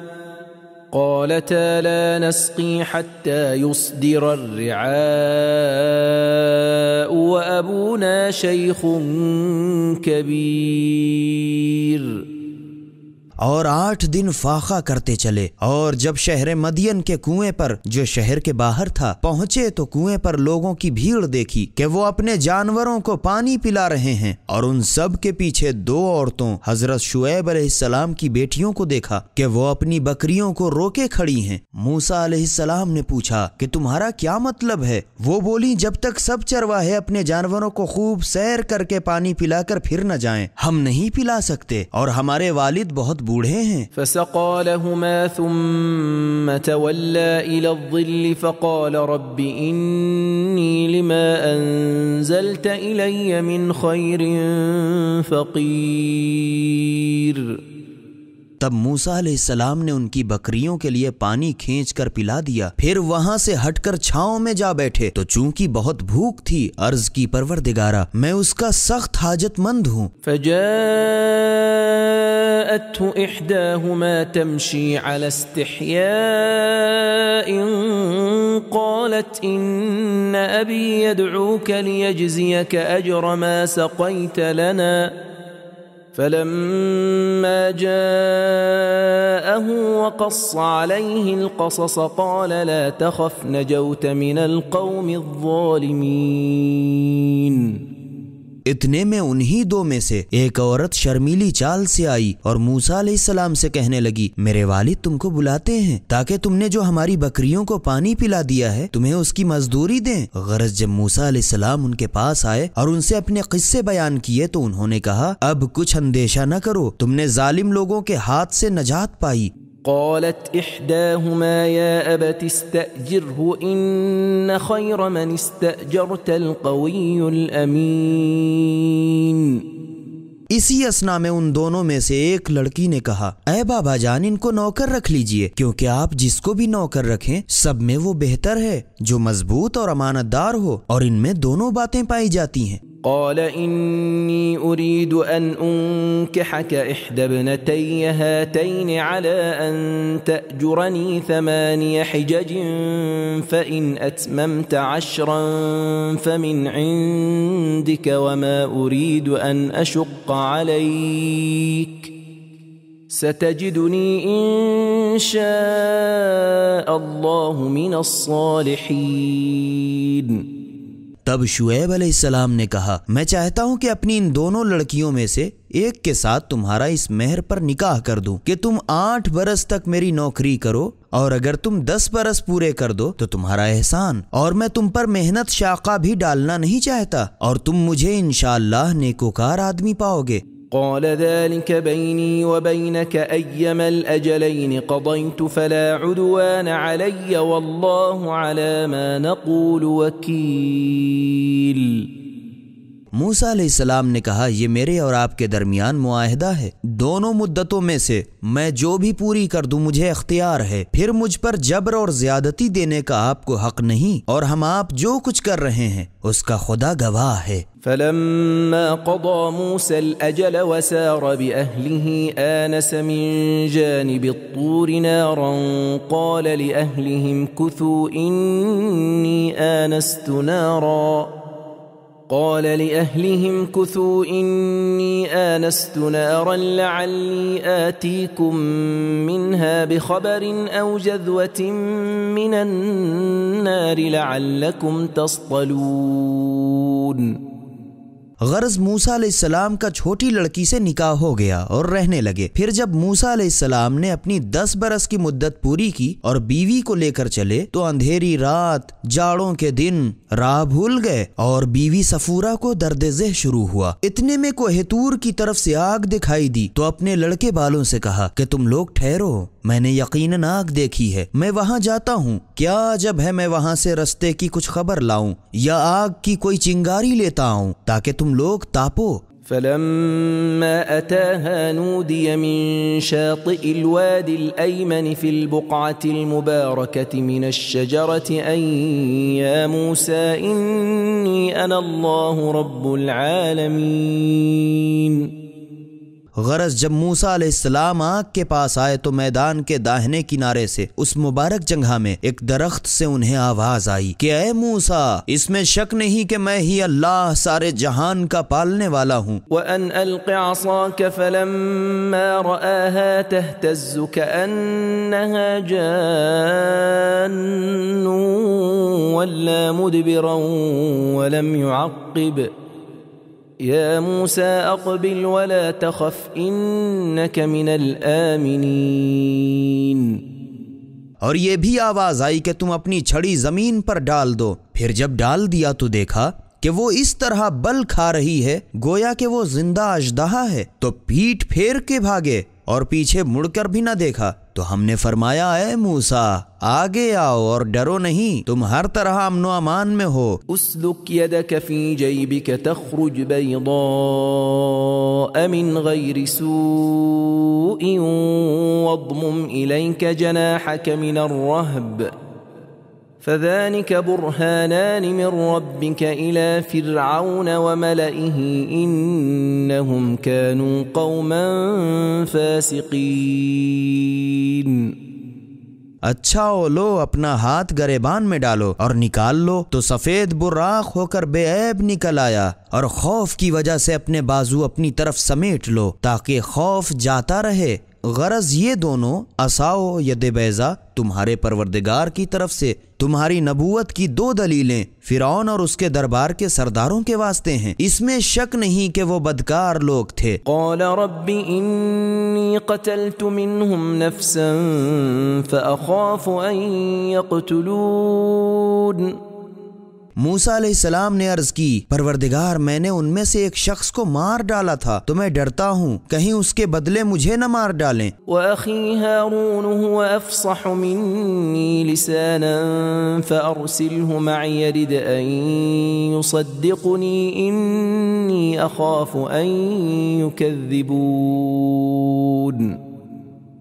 قالتا لا نسقي حتى يصدر الرعاء وأبونا شيخ كبير۔ اور 8 دن فاقہ کرتے چلے، اور جب شہر مدین کے کنویں پر جو شہر کے باہر تھا پہنچے تو کنویں پر لوگوں کی بھیڑ دیکھی کہ وہ اپنے جانوروں کو پانی پلا رہے ہیں، اور ان سب کے پیچھے 2 عورتوں حضرت شعیب علیہ السلام کی بیٹیوں کو دیکھا کہ وہ اپنی بکریوں کو روکے کھڑی ہیں۔ موسیٰ علیہ السلام نے پوچھا کہ تمہارا کیا مطلب ہے؟ وہ بولی جب تک سب چرواہے اپنے جانوروں کو خوب سیر کر کے پانی پلا کر پھر نہ جائیں ہم نہیں پلا سکتے، اور ہمارے والد بہت بوڑھے ہیں۔ فسقى لهما ثم تولى إلى الظل فقال رب إني لما أنزلت إلي من خير فقير۔ تب موسیٰ علیہ السلام نے ان کی بکریوں کے لیے پانی کھینچ کر پلا دیا، پھر وہاں سے ہٹ کر چھاؤں میں جا بیٹھے تو چونکہ بہت بھوک تھی عرض کی پروردگارا میں اس کا سخت حاجت مند ہوں۔ فجاءته إحداهما تمشي على استحياء قالت إن أبي يدعوك ليجزيك أجر ما سقيت لنا فلما جاءه وقص عليه القصص قال لا تخف نجوت من القوم الظالمين۔ اتنے میں انہی 2 میں سے ایک عورت شرمیلی چال سے آئی اور موسیٰ علیہ السلام سے کہنے لگی میرے والد تم کو بلاتے ہیں تاکہ تم نے جو ہماری بکریوں کو پانی پلا دیا ہے تمہیں اس کی مزدوری دیں۔ غرض جب موسیٰ علیہ السلام ان کے پاس آئے اور ان سے اپنے قصے بیان کیے تو انہوں نے کہا اب کچھ اندیشہ نہ کرو، تم نے ظالم لوگوں کے ہاتھ سے نجات پائی۔ قالت إحداهما يا أبت استأجره إن خير من استأجرت القوي الأمين۔ اسی اثنا میں ان دونوں میں سے ایک لڑکی نے کہا اے بابا جان ان کو نوکر رکھ لیجئے، کیونکہ آپ جس کو بھی نوکر رکھیں سب میں وہ بہتر ہے جو مضبوط اور امانت دار ہو، اور ان میں دونوں باتیں پائی جاتی ہیں۔ قال إني أريد أن أنكحك إحدى ابنتي هاتين على أن تأجرني 8 حجج فإن أتممت 10 فمن عندك وما أريد أن أشق عليك ستجدني إن شاء الله من الصالحين۔ تب شعیب علیہ السلام نے کہا میں چاہتا ہوں کہ اپنی ان دونوں لڑکیوں میں سے ایک کے ساتھ تمہارا اس مہر پر نکاح کر دوں کہ تم 8 برس تک میری نوکری کرو، اور اگر تم 10 برس پورے کر دو تو تمہارا احسان، اور میں تم پر محنت شاقہ بھی ڈالنا نہیں چاہتا، اور تم مجھے انشاءاللہ نیکوکار آدمی پاؤ گے۔ قال ذلك بيني وبينك أيما الأجلين قضيت فلا عدوان علي والله على ما نقول وكيل۔ موسیٰ علیہ السلام نے کہا یہ میرے اور آپ کے درمیان معاہدہ ہے، دونوں مدتوں میں سے میں جو بھی پوری کر دوں مجھے اختیار ہے، پھر مجھ پر جبر اور زیادتی دینے کا آپ کو حق نہیں، اور ہم آپ جو کچھ کر رہے ہیں اس کا خدا گواہ ہے۔ فلما قضى موسى الأجل وسار بأهله آنس من جانب الطور نارا قال لأهلهم كثوا إني آنست نارا لعلي آتيكم منها بخبر أو جذوة من النار لعلكم تصطلون۔ غرض موسیٰ علیہ السلام کا چھوٹی لڑکی سے نکاح ہو گیا اور رہنے لگے۔ پھر جب موسیٰ علیہ السلام نے اپنی 10 برس کی مدت پوری کی اور بیوی کو لے کر چلے تو اندھیری رات، جاڑوں کے دن راہ بھول گئے اور بیوی صفورہ کو درد ذہ شروع ہوا۔ اتنے میں کوہ طور کی طرف سے آگ دکھائی دی تو اپنے لڑکے بالوں سے کہا کہ تم لوگ ٹھہرو، میں نے یقیناً آگ دیکھی ہے، میں وہاں جاتا ہوں، کیا عجب ہے میں وہاں سے رستے کی کچھ خبر لاؤں یا آگ کی کوئی چنگاری لیتا آؤں تاکہ تم لوگ تاپو۔ فلما أتاها نودي من شاطئ الوادي الأيمن في البقعة المباركة من الشجرة أن يا موسى إني أنا الله رب العالمين۔ غرض جب موسیٰ علیہ السلام آگ کے پاس آئے تو میدان کے داہنے کنارے سے اس مبارک جگہ میں ایک درخت سے انہیں آواز آئی کہ اے موسیٰ، اس میں شک نہیں کہ میں ہی اللہ سارے جہان کا پالنے والا ہوں۔ وَأَنْ أَلْقِ عَصَاكَ فَلَمَّا رَآهَا تَهْتَزُّ كَأَنَّهَا جَانٌّ وَلَّى مُدْبِرًا وَلَمْ يُعَقِّبْ يَا مُوسَى أَقْبِلْ وَلَا تَخَفْ إِنَّكَ مِنَ الْآمِنِينَ۔ اور یہ بھی آواز آئی کہ تم اپنی چھڑی زمین پر ڈال دو۔ پھر جب ڈال دیا تو دیکھا کہ وہ اس طرح بل کھا رہی ہے گویا کہ وہ زندہ اژدہا ہے، تو پیٹھ پھیر کے بھاگے اور پیچھے مڑ کر بھی نہ دیکھا۔ تو ہم نے فرمایا اے موسیٰ، آگے آؤ اور ڈرو نہیں، تم ہر طرح امن و امان میں ہو۔ اسلک یدک فی جیبک تخرج بیضاء من غیر سوء واضمم الیک جناحک من الرہب فذلك برهانان من ربك إلى فرعون وملئه إنهم كانوا قوما فاسقين۔ اچھا لو، اپنا ہاتھ گریبان میں ڈالو اور نکال لو، تو سفید براق ہو کر بے عیب نکل آیا، اور خوف کی وجہ سے اپنے بازو اپنی طرف سمیٹ لو تاکہ خوف جاتا رہے۔ غرض یہ دونوں عصا و ید بیضا تمہارے پروردگار کی طرف سے تمہاری نبوت کی دو دلیلیں فرعون اور اس کے دربار کے سرداروں کے واسطے ہیں، اس میں شک نہیں کہ وہ بدکار لوگ تھے۔ قال رب انی قتلت منهم نفسا فأخاف ان يقتلون۔ موسیٰ علیہ السلام نے عرض کی پروردگار میں نے ان میں سے ایک شخص کو مار ڈالا تھا تو میں ڈرتا ہوں کہیں اس کے بدلے مجھے نہ مار ڈالیں۔ وَأَخِي هَارُونُ هُوَ أَفْصَحُ مِنِّي لِسَانًا فَأَرْسِلْهُ مَعِيَ رِدْ أَن يُصَدِّقُنِي إِنِّي أَخَافُ أَن يُكَذِّبُونَ۔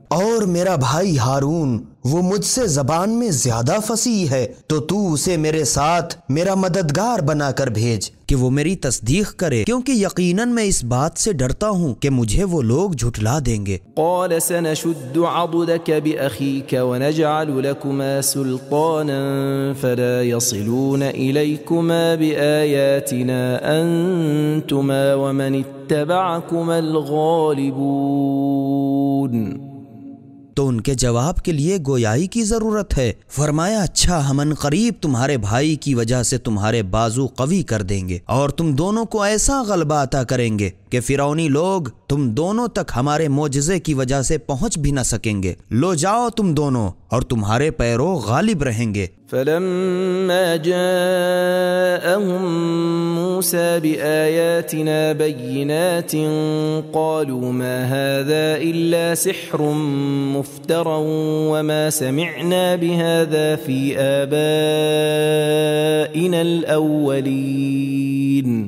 اور میرا بھائی ہارون وہ مجھ سے زبان میں زیادہ فصیح ہے، تو تو اسے میرے ساتھ میرا مددگار بنا کر بھیج کہ وہ میری تصدیق کرے، کیونکہ یقیناً میں اس بات سے ڈرتا ہوں کہ مجھے وہ لوگ جھٹلا دیں گے۔ قال سنشد عضدك بأخيك ونجعل لكما سلطانا فلا يصلون إليكما بآياتنا أنتما ومن اتبعكما الغالبون۔ تو ان کے جواب کے لیے گویائی کی ضرورت ہے۔ فرمایا اچھا، ہم عنقریب تمہارے بھائی کی وجہ سے تمہارے بازو قوی کر دیں گے اور تم دونوں کو ایسا غلبہ عطا کریں گے کہ فرعونی لوگ تم دونوں تک ہمارے معجزے کی وجہ سے پہنچ بھی نہ سکیں گے۔ لو جاؤ تم دونوں اور تمہارے پیرو غالب رہیں گے۔ فلما جاءهم موسى بآياتنا بينات قالوا ما هذا إلا سحر مفترى وما سمعنا بهذا في آبائنا الأولين۔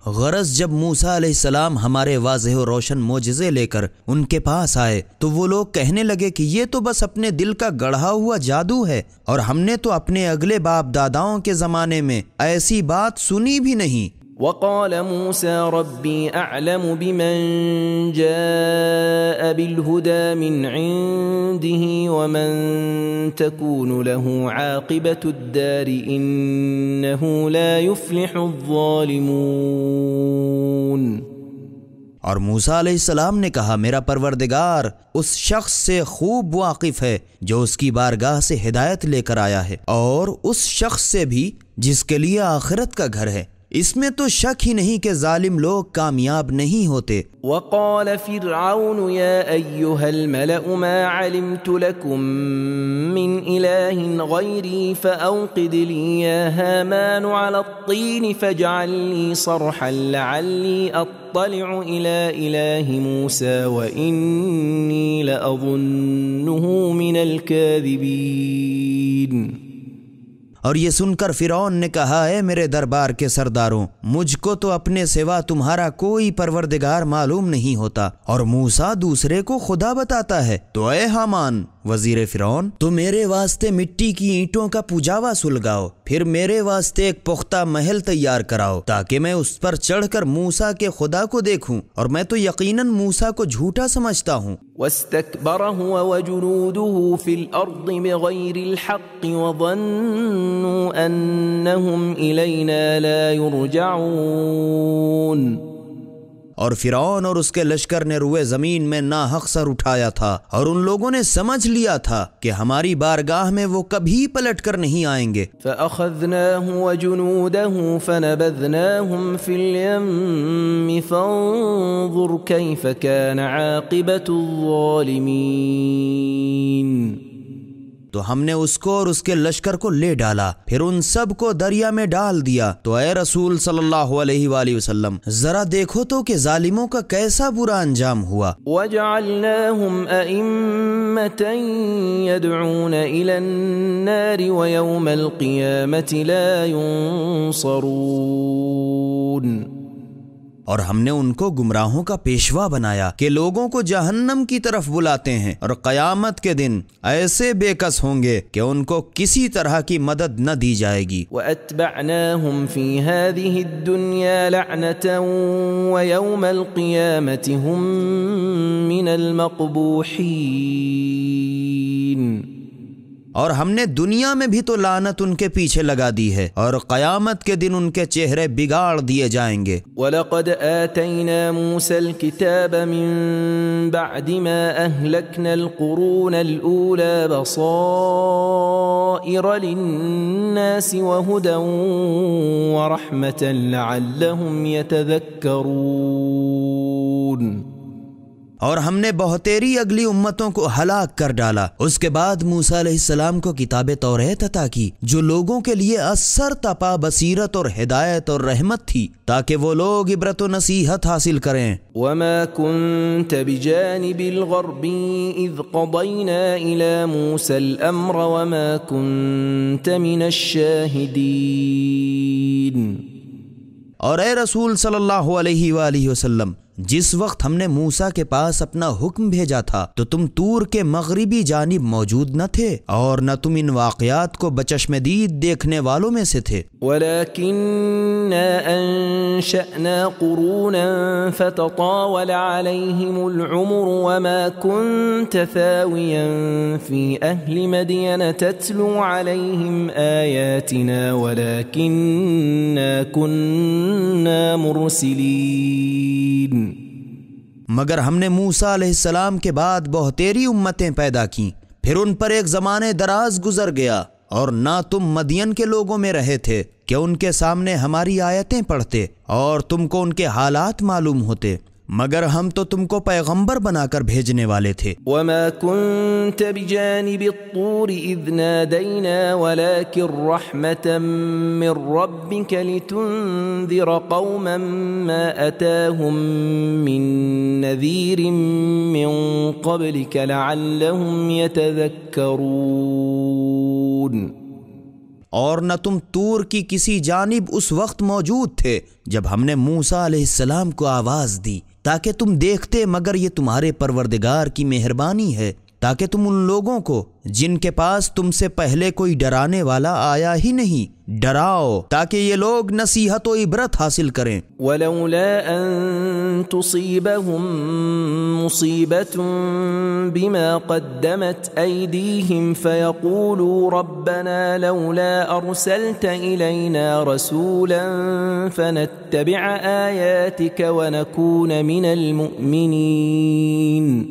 غرض جب موسیٰ علیہ السلام ہمارے واضح و روشن معجزے لے کر ان کے پاس آئے تو وہ لوگ کہنے لگے کہ یہ تو بس اپنے دل کا گڑھا ہوا جادو ہے، اور ہم نے تو اپنے اگلے باپ داداؤں کے زمانے میں ایسی بات سنی بھی نہیں۔ وقال موسى ربي أعلم بمن جاء بالهدى من عنده ومن تكون له عاقبة الدار إنه لا يفلح الظالمون۔ اور موسیٰ علیہ السلام نے کہا میرا پروردگار اس شخص سے خوب واقف ہے جو اس کی بارگاہ سے ہدایت لے کر آیا ہے، اور اس شخص سے بھی جس کے لیے آخرت کا گھر ہے، اس میں تو شک ہی نہیں کہ ظالم لوگ کامیاب نہیں ہوتے۔ وقال فرعون يا أيها الملأ ما علمت لكم من إله غيري فأوقد لي يا هامان على الطين فاجعل لي صرحا لعلي أطلع إلى إله موسى وإني لأظنه من الكاذبين۔ اور یہ سن کر فرعون نے کہا، اے میرے دربار کے سرداروں، مجھ کو تو اپنے سوا تمہارا کوئی پروردگار معلوم نہیں ہوتا، اور موسیٰ دوسرے کو خدا بتاتا ہے۔ تو اے حامان وزیر فرعون، تو میرے واسطے مٹی کی اینٹوں کا پجاوا سلگاؤ، پھر میرے واسطے ایک پختہ محل تیار کراؤ تاکہ میں اس پر چڑھ کر موسیٰ کے خدا کو دیکھوں، اور میں تو یقیناً موسیٰ کو جھوٹا سمجھتا ہوں۔ واستكبر هو وجنوده في الأرض بغير الحق وظنوا أنهم إلينا لا يرجعون۔ اور فرعون اور اس کے لشکر نے روئے زمین میں ناحق سر اٹھایا تھا، اور ان لوگوں نے سمجھ لیا تھا کہ ہماری بارگاہ میں وہ کبھی پلٹ کر نہیں آئیں گے۔ فأخذناه وجنوده فنبذناهم في اليم فانظر كيف كان عاقبة الظالمين۔ تو ہم نے اس کو اور اس کے لشکر کو لے ڈالا، پھر ان سب کو دریا میں ڈال دیا۔ تو اے رسول صلی اللہ علیہ وآلہ وسلم، ذرا دیکھو تو کہ ظالموں کا کیسا برا انجام ہوا۔ وَجَعَلْنَاهُمْ أَئِمَّةً يَدْعُونَ إِلَى النَّارِ وَيَوْمَ الْقِيَامَةِ لَا يُنصَرُونَ۔ اور ہم نے ان کو گمراہوں کا پیشوا بنایا کہ لوگوں کو جہنم کی طرف بلاتے ہیں، اور قیامت کے دن ایسے بے کس ہوں گے کہ ان کو کسی طرح کی مدد نہ دی جائے گی۔ وَأَتْبَعْنَاهُمْ فِي هَذِهِ الدُّنْيَا لَعْنَةً وَيَوْمَ الْقِيَامَةِ هُمْ مِنَ الْمَقْبُوحِينَ۔ اور ہم نے دنیا میں بھی تو لعنت ان کے پیچھے لگا دی ہے، اور قیامت کے دن ان کے چہرے بگاڑ دیے جائیں گے۔ وَلَقَدْ آتَيْنَا مُوسَى الْكِتَابَ مِن بَعْدِ مَا أَهْلَكْنَا الْقُرُونَ الْأُولَى بَصَائِرَ لِلنَّاسِ وَهُدًى وَرَحْمَةً لَعَلَّهُمْ يَتَذَكَّرُونَ۔ اور ہم نے بہتیری اگلی امتوں کو ہلاک کر ڈالا۔ اس کے بعد موسیٰ علیہ السلام کو کتاب توریت عطا کی، جو لوگوں کے لیے اثر تپا بصیرت اور ہدایت اور رحمت تھی، تاکہ وہ لوگ عبرت و نصیحت حاصل کریں۔ وَمَا كُنْتَ بِجَانِبِ الْغَرْبِ إِذْ قَضَيْنَا إِلَى مُوسَى الْأَمْرَ وَمَا كُنْتَ مِنَ الشَّاهِدِينَ۔ اور اے رسول صلی اللہ علیہ وآلہ وسلم، جس وقت ہم نے موسیٰ کے پاس اپنا حکم بھیجا تھا تو تم طور کے مغربی جانب موجود نہ تھے، اور نہ تم ان واقعات کو بچشم دید دیکھنے والوں میں سے تھے۔ وَلَكِنَّا أَنشَأْنَا قُرُونًا فَتَطَاوَلَ عَلَيْهِمُ الْعُمُرُ وَمَا كُنْتَ ثَاوِيًا فِي أَهْلِ مَدْيَنَ تَتْلُو عَلَيْهِمْ آيَاتِنَا وَلَكِنَّا كُنَّا مُرْسِلِينَ۔ مگر ہم نے موسیٰ علیہ السلام کے بعد بہتیری امتیں پیدا کیں، پھر ان پر ایک زمانے دراز گزر گیا، اور نہ تم مدین کے لوگوں میں رہے تھے کہ ان کے سامنے ہماری آیتیں پڑھتے اور تم کو ان کے حالات معلوم ہوتے، مگر ہم تو تم کو پیغمبر بنا کر بھیجنے والے تھے۔ وَمَا كُنْتَ بِجَانِبِ الطُّورِ إِذْ نَادَيْنَا وَلَكِنْ رَحْمَةً مِّن رَّبِّكَ لِتُنذِرَ قَوْمًا مَّا أَتَاهُم مِّن نَّذِيرٍ مِّن قَبْلِكَ لَعَلَّهُمْ يَتَذَكَّرُونَ۔ اور نہ تم طور کی کسی جانب اس وقت موجود تھے جب ہم نے موسیٰ علیہ السلام کو آواز دی تاکہ تم دیکھتے، مگر یہ تمہارے پروردگار کی مہربانی ہے تاکہ تم ان لوگوں کو جن کے پاس تم سے پہلے کوئی ڈرانے والا آیا ہی نہیں ڈراؤ، تاکہ یہ لوگ نصیحت و عبرت حاصل کریں۔ وَلَوْلَا أَن تُصِيبَهُم مُّصِيبَةٌ بِمَا قَدَّمَتْ أَيْدِيهِمْ فَيَقُولُوا رَبَّنَا لَوْلَا أَرْسَلْتَ إِلَيْنَا رَسُولًا فَنَتَّبِعَ آيَاتِكَ وَنَكُونَ مِنَ الْمُؤْمِنِينَ۔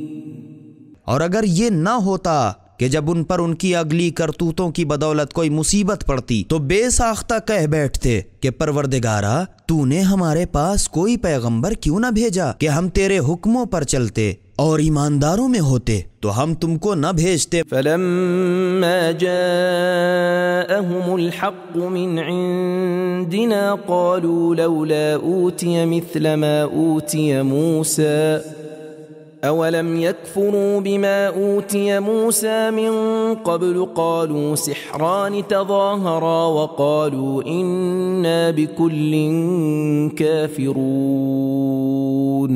اور اگر یہ نہ ہوتا کہ جب ان پر ان کی اگلی کرتوتوں کی بدولت کوئی مصیبت پڑتی تو بے ساختہ کہہ بیٹھتے کہ پروردگارا تو نے ہمارے پاس کوئی پیغمبر کیوں نہ بھیجا کہ ہم تیرے حکموں پر چلتے اور ایمانداروں میں ہوتے تو ہم تم کو نہ بھیجتے۔ فلما جاءهم الحق من عندنا قالوا لولا أوتي مثل ما أوتي موسى أولم يكفروا بما أوتي موسى من قبل قالوا سحران تظاهرا وقالوا إنا بكل كافرون۔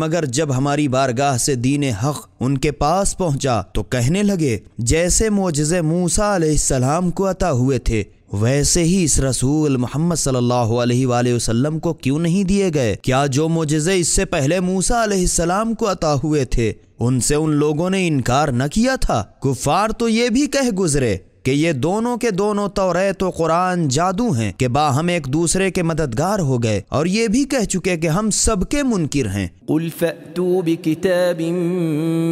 مگر جب ہماری بارگاہ سے دین حق ان کے پاس پہنچا تو کہنے لگے جیسے معجزے موسیٰ علیہ السلام کو عطا ہوئے تھے ویسے ہی اس رسول محمد صلی اللہ علیہ وآلہ وسلم کو کیوں نہیں دیے گئے؟ کیا جو معجزے اس سے پہلے موسیٰ علیہ السلام کو عطا ہوئے تھے ان سے ان لوگوں نے انکار نہ کیا تھا؟ کفار تو یہ بھی کہہ گزرے کہ یہ دونوں کے دونوں توریت و قرآن جادو ہیں کہ باہم ایک دوسرے کے مددگار ہو گئے، اور یہ بھی کہہ چکے کہ ہم سب کے منکر ہیں۔ قل فأتوا بكتاب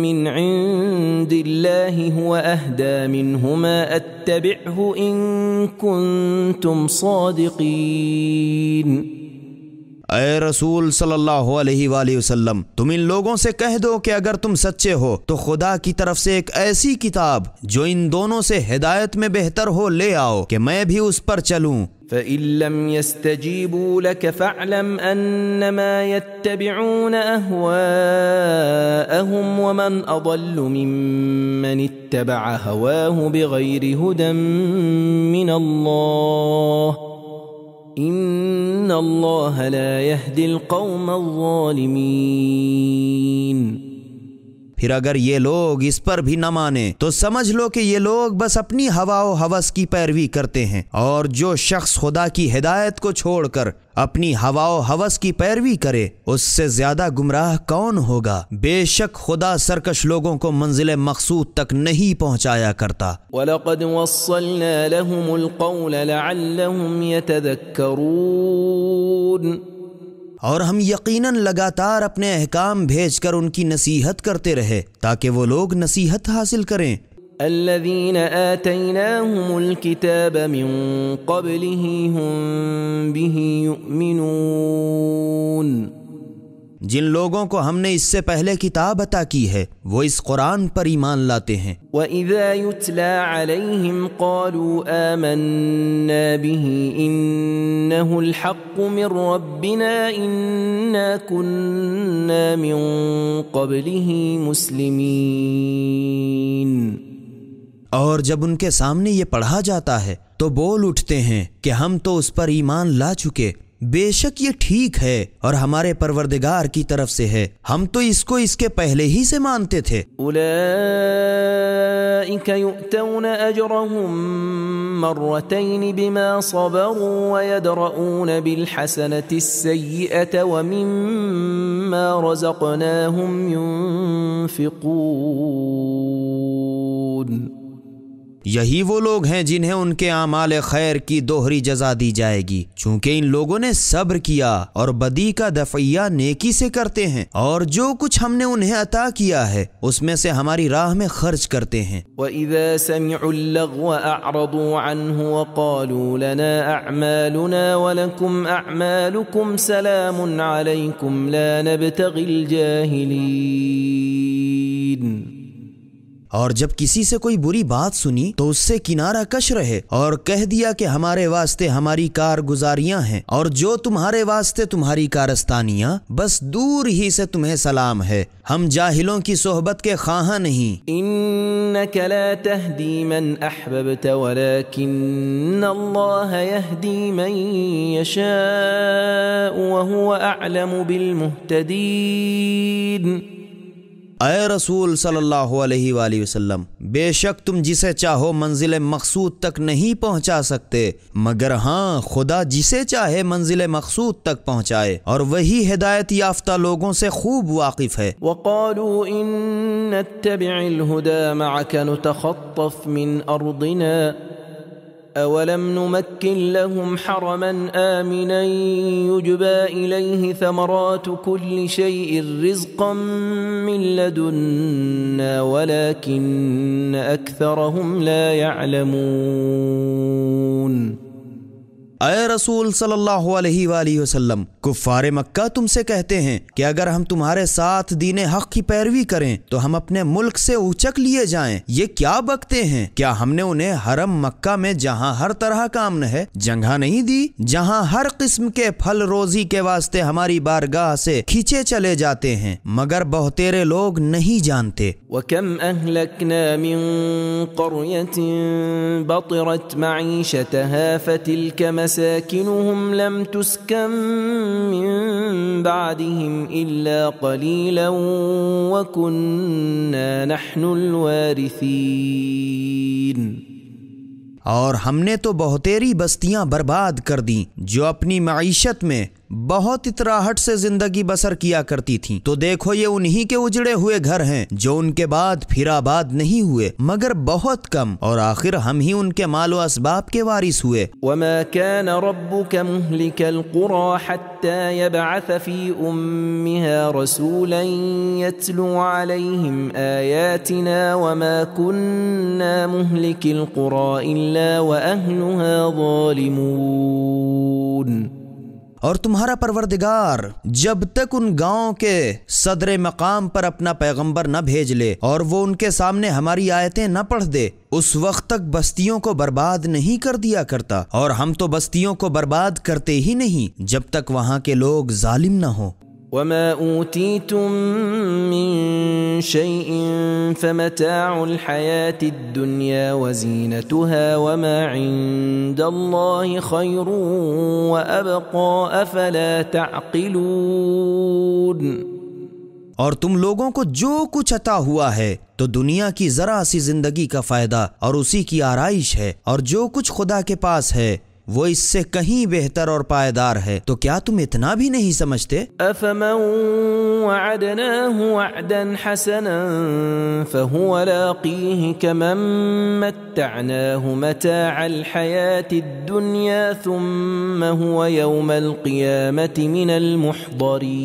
من عند الله هو أهدى منهما أتبعه إن كنتم صادقين۔ اے رسول صلی اللہ علیہ وآلہ وسلم تم ان لوگوں سے کہہ دو کہ اگر تم سچے ہو تو خدا کی طرف سے ایک ایسی کتاب جو ان دونوں سے ہدایت میں بہتر ہو لے آؤ کہ میں بھی اس پر چلوں۔ فَإِن لَّمْ يَسْتَجِيبُوا لَكَ فَاعْلَمْ أَنَّمَا يَتَّبِعُونَ أَهْوَاءَهُمْ وَمَنْ أَضَلُّ مِمَّنِ اتَّبَعَ هَوَاهُ بِغَيْرِ هُدًى مِّنَ اللَّهِ ان اللہ لا يهدی القوم الظالمین۔ پھر اگر یہ لوگ اس پر بھی نہ مانے تو سمجھ لو کہ یہ لوگ بس اپنی ہوا و ہوس کی پیروی کرتے ہیں، اور جو شخص خدا کی ہدایت کو چھوڑ کر اپنی ہوا و ہوس کی پیروی کرے اس سے زیادہ گمراہ کون ہوگا؟ بے شک خدا سرکش لوگوں کو منزل مقصود تک نہیں پہنچایا کرتا۔ وَلَقَدْ وَصَّلْنَا لَهُمُ الْقَوْلَ لَعَلَّهُمْ يَتَذَكَّرُونَ، اور ہم یقیناً لگاتار اپنے احکام بھیج کر ان کی نصیحت کرتے رہے تاکہ وہ لوگ نصیحت حاصل کریں۔ الذين آتيناهم الكتاب من قبله هم به يؤمنون، جن لوگوں کو ہم نے اس سے پہلے کتاب عطا کی ہے وہ اس قرآن پر ایمان لاتے ہیں۔ وَإِذَا يُتْلَى عَلَيْهِمْ قَالُوا آمَنَّا بِهِ إِنَّهُ الْحَقُّ مِنْ رَبِّنَا إِنَّا كُنَّا مِنْ قَبْلِهِ مُسْلِمِينَ۔ اور جب ان کے سامنے یہ پڑھا جاتا ہے تو بول اٹھتے ہیں کہ ہم تو اس پر ایمان لا چکے، بے شک یہ ٹھیک ہے اور ہمارے پروردگار کی طرف سے ہے، ہم تو اس کو اس کے پہلے ہی سے مانتے تھے۔ اولئک یؤتون اجرهم مرتين بما صبروا ويدرؤون بالحسنة السيئة ومما رزقناهم ينفقون۔ یہی وہ لوگ ہیں جنہیں ان کے اعمال خیر کی دوہری جزا دی جائے گی، چونکہ ان لوگوں نے صبر کیا اور بدی کا دفعیہ نیکی سے کرتے ہیں، اور جو کچھ ہم نے انہیں عطا کیا ہے اس میں سے ہماری راہ میں خرچ کرتے ہیں۔ وَإِذَا سَمِعُوا اللَّغْوَ أَعْرَضُوا عَنْهُ وَقَالُوا لَنَا أَعْمَالُنَا وَلَكُمْ أَعْمَالُكُمْ سَلَامٌ عَلَيْكُمْ لَا نَبْتَغِي الْجَاهِلِينَ۔ اور جب کسی سے کوئی بری بات سنی تو اس سے کنارہ کش رہے اور کہہ دیا کہ ہمارے واسطے ہماری کارگزاریاں ہیں اور جو تمہارے واسطے تمہاری کارستانیاں بس دور ہی سے تمہیں سلام ہے، ہم جاہلوں کی صحبت کے خواہاں نہیں۔ انک لا تہدی من احببت ولکن اللہ یہدی من یشاء وہو اعلم بالمہتدین۔ اے رسول صلی اللہ علیہ وآلہ وسلم بے شک تم جسے چاہو منزل مقصود تک نہیں پہنچا سکتے، مگر ہاں خدا جسے چاہے منزل مقصود تک پہنچائے، اور وہی ہدایت یافتہ لوگوں سے خوب واقف ہے۔ وقالوا ان نتبع الهدى معك نتخطف من ارضنا اولم نمكن لهم حرما آمنا يجبى إليه ثمرات كل شيء رزقا من لدنا ولكن أكثرهم لا يعلمون۔ اے رسول صلی اللہ علیہ وآلہ وسلم، کفار مکہ تم سے کہتے ہیں کہ اگر ہم تمہارے ساتھ دین حق کی پیروی کریں تو ہم اپنے ملک سے اوچک لیے جائیں۔ یہ کیا بکتے ہیں؟ کیا ہم نے انہیں حرم مکہ میں جہاں ہر طرح کا امن ہے جگہ نہیں دی، جہاں ہر قسم کے پھل روزی کے واسطے ہماری بارگاہ سے کھینچے چلے جاتے ہیں، مگر بہتیرے لوگ نہیں جانتے۔ وَكَمْ أَهْلَكْنَا مِنْ قَرْيَةٍ بَطِرَتْ مَعِيشَتَهَا فَتِلْكَ مَسَاكِنُهُمْ لَمْ تُسْكَنْ مِنْ بَعْدِهِمْ إِلَّا قَلِيلًا وَكُنَّا نَحْنُ الْوَارِثِينَ۔ اور ہم نے تو بہتیری بستیاں برباد کر دیں جو اپنی معیشت میں بہت اطراحٹ سے زندگی بسر کیا کرتی تھیں، تو دیکھو یہ انہی کے اجڑے ہوئے گھر ہیں جو ان کے بعد پھر آباد نہیں ہوئے مگر بہت کم، اور آخر ہم ہی ان کے مال و اسباب کے وارث ہوئے۔ وَمَا كَانَ رَبُّكَ مُهْلِكَ الْقُرَى حَتَّى يَبْعَثَ فِي أُمِّهَا رَسُولًا يَتْلُو عَلَيْهِمْ آيَاتِنَا وَمَا كُنَّا مُهْلِكِ الْقُرَى إِلَّا وَأَهْلُهَا ظَالِمُونَ۔ اور تمہارا پروردگار جب تک ان گاؤں کے صدر مقام پر اپنا پیغمبر نہ بھیج لے اور وہ ان کے سامنے ہماری آیتیں نہ پڑھ دے، اس وقت تک بستیوں کو برباد نہیں کر دیا کرتا، اور ہم تو بستیوں کو برباد کرتے ہی نہیں جب تک وہاں کے لوگ ظالم نہ ہوں۔ وَمَا أُوتِيتُم مِّن شَيْءٍ فَمَتَاعُ الْحَيَاةِ الدُّنْيَا وَزِينَتُهَا وَمَا عِندَ اللَّهِ خَيْرٌ وَأَبْقَىٰ أَفَلَا تَعْقِلُونَ۔ اور تم لوگوں کو جو کچھ عطا ہوا ہے تو دنیا کی ذرا سی زندگی کا فائدہ اور اسی کی آرائش ہے، اور جو کچھ خدا کے پاس ہے وہ اس سے کہیں بہتر اور پائیدار ہے، تو کیا تم اتنا بھی نہیں سمجھتے؟ أَفَمَنْ وَعَدْنَاهُ وَعْدًا حَسَنًا فَهُوَ لَاقِيهِ كَمَنْ مَتَّعْنَاهُ مَتَاعَ الْحَيَاةِ الدُّنْيَا ثُمَّ هُوَ يَوْمَ الْقِيَامَةِ مِنَ الْمُحْضَرِينَ۔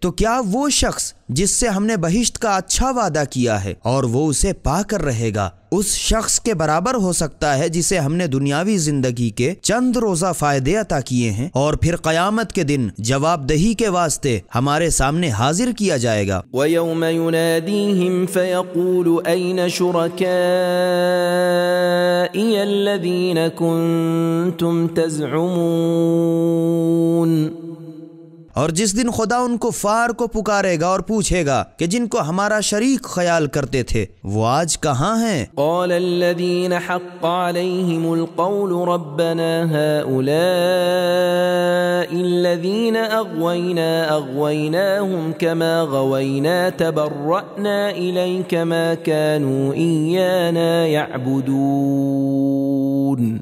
تو کیا وہ شخص جس سے ہم نے بہشت کا اچھا وعدہ کیا ہے اور وہ اسے پا کر رہے گا، اس شخص کے برابر ہو سکتا ہے جسے ہم نے دنیاوی زندگی کے چند روزہ فائدے عطا کیے ہیں اور پھر قیامت کے دن جواب دہی کے واسطے ہمارے سامنے حاضر کیا جائے گا؟ وَيَوْمَ يُنَادِيهِمْ فَيَقُولُ أَيْنَ شُرَكَائِيَ الَّذِينَ كُنْتُمْ تَزْعُمُونَ۔ اور جس دن خدا ان کفار کو پکارے گا اور پوچھے گا کہ جن کو ہمارا شریک خیال کرتے تھے وہ آج کہاں ہیں؟ قال الذين حق عليهم القول ربنا هؤلاء الذين أغويناهم كما غوينا تبرأنا إليك ما كانوا إيانا يعبدون۔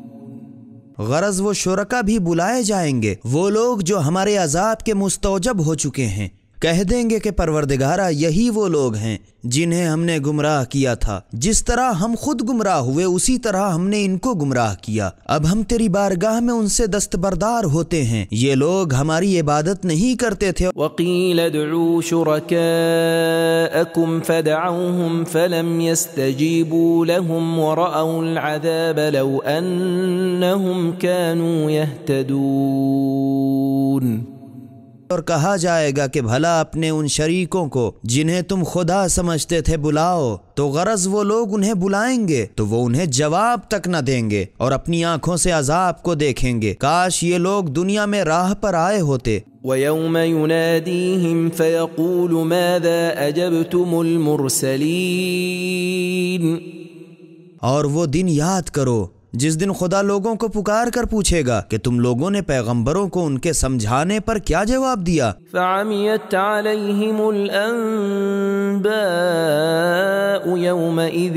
غرض وہ شرکا بھی بلائے جائیں گے، وہ لوگ جو ہمارے عذاب کے مستوجب ہو چکے ہیں، کہہ دیں گے کہ پروردگارا یہی وہ لوگ ہیں جنہیں ہم نے گمراہ کیا تھا، جس طرح ہم خود گمراہ ہوئے اسی طرح ہم نے ان کو گمراہ کیا، اب ہم تیری بارگاہ میں ان سے دستبردار ہوتے ہیں، یہ لوگ ہماری عبادت نہیں کرتے تھے۔ وقيل ادعوا شركاءكم فدعوهم فلم يستجيبوا لهم ورأوا العذاب لو أنهم كانوا يهتدون۔ اور کہا جائے گا کہ بھلا اپنے ان شریکوں کو جنہیں تم خدا سمجھتے تھے بلاؤ، تو غرض وہ لوگ انہیں بلائیں گے تو وہ انہیں جواب تک نہ دیں گے اور اپنی آنکھوں سے عذاب کو دیکھیں گے، کاش یہ لوگ دنیا میں راہ پر آئے ہوتے۔ وَيَوْمَ يُنَادِيهِمْ فَيَقُولُ مَاذَا أَجَبْتُمُ الْمُرْسَلِينَ۔ اور وہ دن یاد کرو جس دن خدا لوگوں کو پکار کر پوچھے گا کہ تم لوگوں نے پیغمبروں کو ان کے سمجھانے پر کیا جواب دیا؟ فَعَمِيَتْ عَلَيْهِمُ الْأَنبَاءُ يَوْمَئِذٍ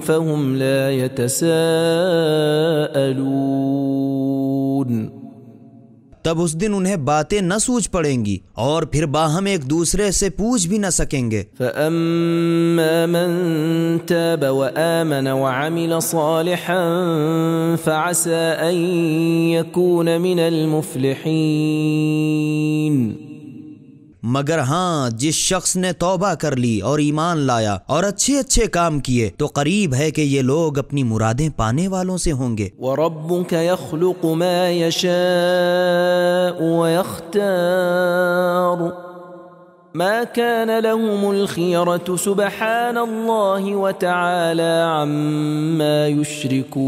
فَهُمْ لَا يَتَسَاءَلُونَ۔ تب اس دن انہیں باتیں نہ سوچ پڑیں گی اور پھر باہم ایک دوسرے سے پوچھ بھی نہ سکیں گے۔ فَأَمَّا مَن تَابَ وَآمَنَ وَعَمِلَ صَالِحًا فَعَسَىٰ أَن يَكُونَ مِنَ الْمُفْلِحِينَ۔ مگر ہاں جس شخص نے توبہ کر لی اور ایمان لایا اور اچھے اچھے کام کیے تو قریب ہے کہ یہ لوگ اپنی مرادیں پانے والوں سے ہوں گے۔ وَرَبُّكَ يَخْلُقُ مَا يَشَاءُ وَيَخْتَارُ مَا كَانَ لَهُمُ الْخِيَرَةُ سُبْحَانَ اللَّهِ وَتَعَالَى عَمَّا يُشْرِكُونَ۔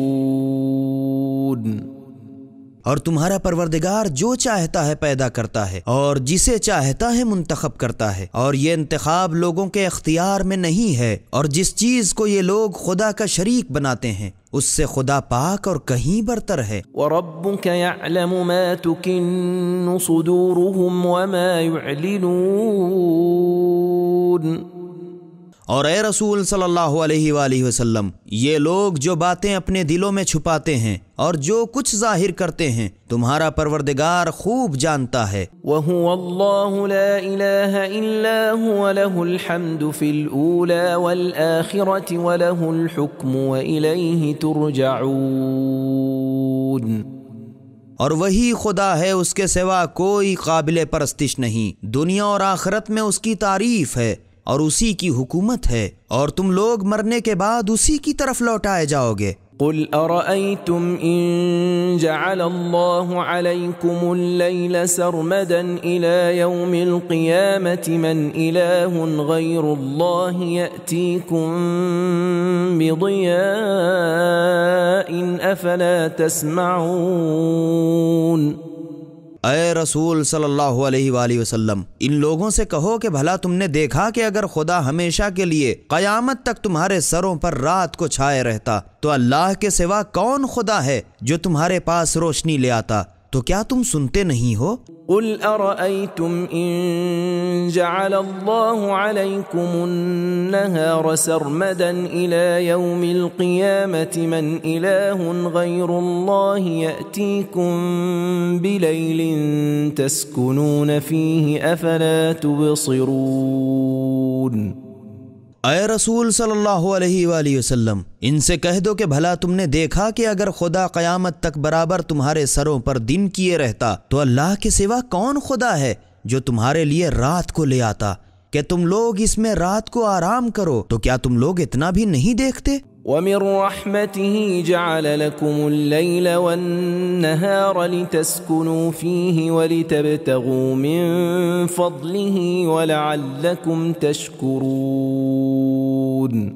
اور تمہارا پروردگار جو چاہتا ہے پیدا کرتا ہے اور جسے چاہتا ہے منتخب کرتا ہے، اور یہ انتخاب لوگوں کے اختیار میں نہیں ہے، اور جس چیز کو یہ لوگ خدا کا شریک بناتے ہیں اس سے خدا پاک اور کہیں برتر ہے۔ وَرَبُّكَ يَعْلَمُ مَا تُكِنُّ صُدُورُهُمْ وَمَا يُعْلِنُونَ۔ اور اے رسول صلی اللہ علیہ وآلہ وسلم، یہ لوگ جو باتیں اپنے دلوں میں چھپاتے ہیں اور جو کچھ ظاہر کرتے ہیں تمہارا پروردگار خوب جانتا ہے۔ وَهُوَ اللَّهُ لَا إِلَٰهَ إِلَّا هُوَ لَهُ الْحَمْدُ فِي الْأُولَى وَالْآخِرَةِ وَلَهُ الْحُكْمُ وَإِلَيْهِ تُرْجَعُونَ۔ اور وہی خدا ہے، اس کے سوا کوئی قابل پرستش نہیں، دنیا اور آخرت میں اس کی تعریف ہے اور اسی کی حکومت ہے، اور تم لوگ مرنے کے بعد اسی کی طرف لوٹائے جاؤ گے۔ قُلْ أَرَأَيْتُمْ إِن جَعَلَ اللَّهُ عَلَيْكُمُ اللَّيْلَ سَرْمَدًا إِلَى يَوْمِ الْقِيَامَةِ مَنْ إِلَٰهٌ غَيْرُ اللَّهِ يَأْتِيكُمْ بِضِيَاءٍ أَفَلَا تَسْمَعُونَ۔ اے رسول صلی اللہ علیہ وآلہ وسلم، ان لوگوں سے کہو کہ بھلا تم نے دیکھا کہ اگر خدا ہمیشہ کے لیے قیامت تک تمہارے سروں پر رات کو چھائے رہتا تو اللہ کے سوا کون خدا ہے جو تمہارے پاس روشنی لے آتا؟ تو کیا تم سنتے نہیں ہو؟ قُلْ أَرَأَيْتُمْ إِن جَعَلَ اللَّهُ عَلَيْكُمُ النَّهَارَ سَرْمَدًا إِلَى يَوْمِ الْقِيَامَةِ مَنْ إِلَٰهٌ غَيْرُ اللَّهِ يَأْتِيكُمْ بِلَيْلٍ تَسْكُنُونَ فِيهِ أَفَلَا تُبْصِرُونَ۔ اے رسول صلی اللہ علیہ وآلہ وسلم، ان سے کہہ دو کہ بھلا تم نے دیکھا کہ اگر خدا قیامت تک برابر تمہارے سروں پر دن کیے رہتا تو اللہ کے سوا کون خدا ہے جو تمہارے لیے رات کو لے آتا کہ تم لوگ اس میں رات کو آرام کرو؟ تو کیا تم لوگ اتنا بھی نہیں دیکھتے؟ وَمِن رَحْمَتِهِ جَعَلَ لَكُمُ اللَّيْلَ وَالنَّهَارَ لِتَسْكُنُوا فِيهِ وَلِتَبْتَغُوا مِن فَضْلِهِ وَلَعَلَّكُمْ تَشْكُرُونَ۔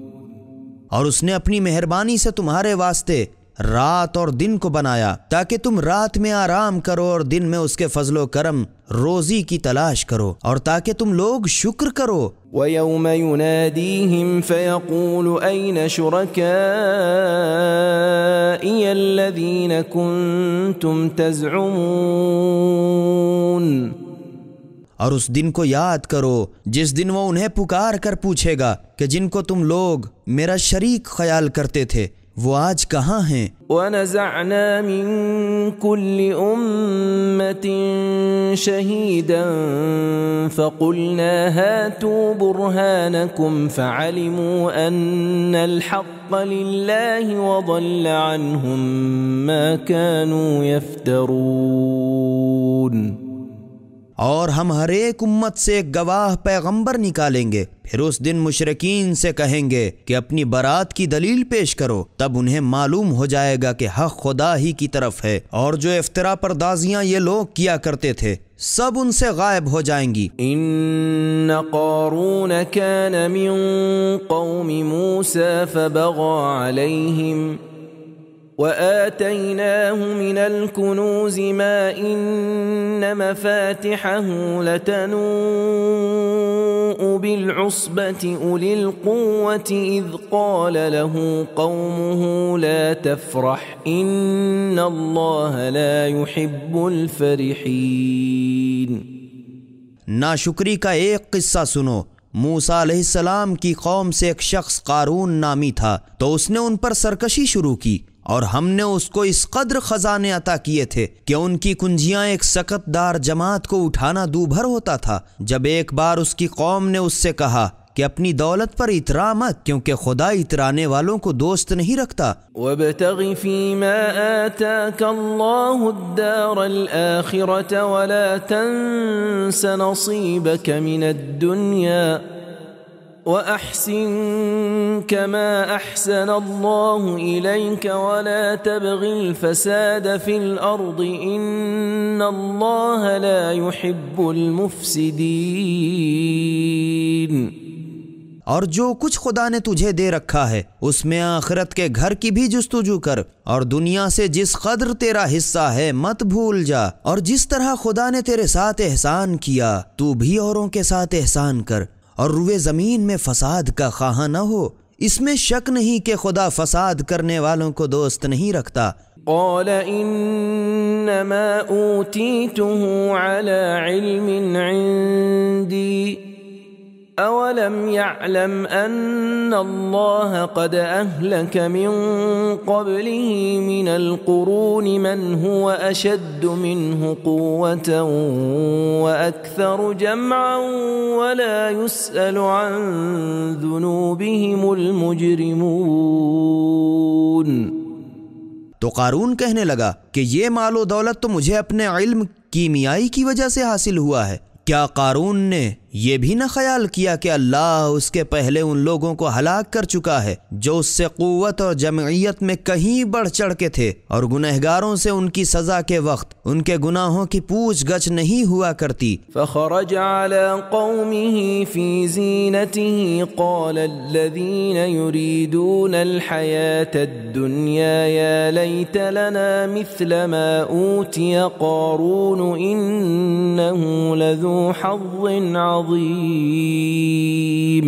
اور اس نے اپنی مہربانی سے تمہارے واسطے رات اور دن کو بنایا تاکہ تم رات میں آرام کرو اور دن میں اس کے فضل و کرم روزی کی تلاش کرو، اور تاکہ تم لوگ شکر کرو۔ وَيَوْمَ يُنَادِيهِمْ فَيَقُولُ أَيْنَ شُرَكَائِيَ الَّذِينَ كُنتُمْ تَزْعُمُونَ۔ اور اس دن کو یاد کرو جس دن وہ انہیں پکار کر پوچھے گا کہ جن کو تم لوگ میرا شریک خیال کرتے تھے وہ آج کہاں ہیں؟ وَنَزَعْنَا مِن كُلِّ أُمَّةٍ شَهِيدًا فَقُلْنَا هَاتُوا بُرْهَانَكُمْ فَعَلِمُوا أَنَّ الْحَقَّ لِلَّهِ وَضَلَّ عَنْهُمْ مَا كَانُوا يَفْتَرُونَ۔ اور ہم ہر ایک امت سے ایک گواہ پیغمبر نکالیں گے، پھر اس دن مشرکین سے کہیں گے کہ اپنی برات کی دلیل پیش کرو، تب انہیں معلوم ہو جائے گا کہ حق خدا ہی کی طرف ہے، اور جو افترا پردازیاں یہ لوگ کیا کرتے تھے سب ان سے غائب ہو جائیں گی۔ ان قارون كان من قوم موسى فبغى عليهم وآتيناه من الكنوز ما إن مفاتحه لتنوء بالعصبة أولي القوة إذ قال له قومه لا تفرح إن الله لا يحب الفرحين۔ ناشکری کا ایک قصہ سنو۔ موسیٰ علیہ السلام کی قوم سے ایک شخص قارون نامی تھا، تو اس نے ان پر سرکشی شروع کی، اور ہم نے اس کو اس قدر خزانے عطا کیے تھے کہ ان کی کنجیاں ایک سکت دار جماعت کو اٹھانا دوبھر ہوتا تھا۔ جب ایک بار اس کی قوم نے اس سے کہا کہ اپنی دولت پر اترا مت، کیونکہ خدا اترانے والوں کو دوست نہیں رکھتا۔ وابتغ فيما آتاك الله الدار الآخرة ولا تنس نصيبك من الدنيا وأحسن كما أحسن الله إليك ولا تبغ الفساد في الأرض إن الله لا يحب المفسدين۔ اور جو کچھ خدا نے تجھے دے رکھا ہے اس میں آخرت کے گھر کی بھی جستجو کر، اور دنیا سے جس قدر تیرا حصہ ہے مت بھول جا، اور جس طرح خدا نے تیرے ساتھ احسان کیا تو بھی اوروں کے ساتھ احسان کر، اور روئے زمین میں فساد کا خواہاں نہ ہو۔ اس میں شک نہیں کہ خدا فساد کرنے والوں کو دوست نہیں رکھتا۔ قال انما اوتیته على علم عندي اولم يعلم ان الله قد اهلك من قبله من القرون من هو اشد منه قوة واكثر جمعا ولا يسأل عن ذنوبهم المجرمون۔ تو قارون کہنے لگا کہ یہ مال و دولت تو مجھے اپنے علم کیمیائی کی وجہ سے حاصل ہوا ہے۔ کیا قارون نے یہ بھی نہ خیال کیا کہ اللہ اس کے پہلے ان لوگوں کو ہلاک کر چکا ہے جو اس سے قوت اور جمعیت میں کہیں بڑھ چڑھ کے تھے، اور گنہگاروں سے ان کی سزا کے وقت ان کے گناہوں کی پوچھ گچھ نہیں ہوا کرتی۔ فخرج على قومه في زينته قال الذين يريدون الحياة الدنيا يا ليت لنا مثل ما أوتي قارون إنه لذو حظ عظیم۔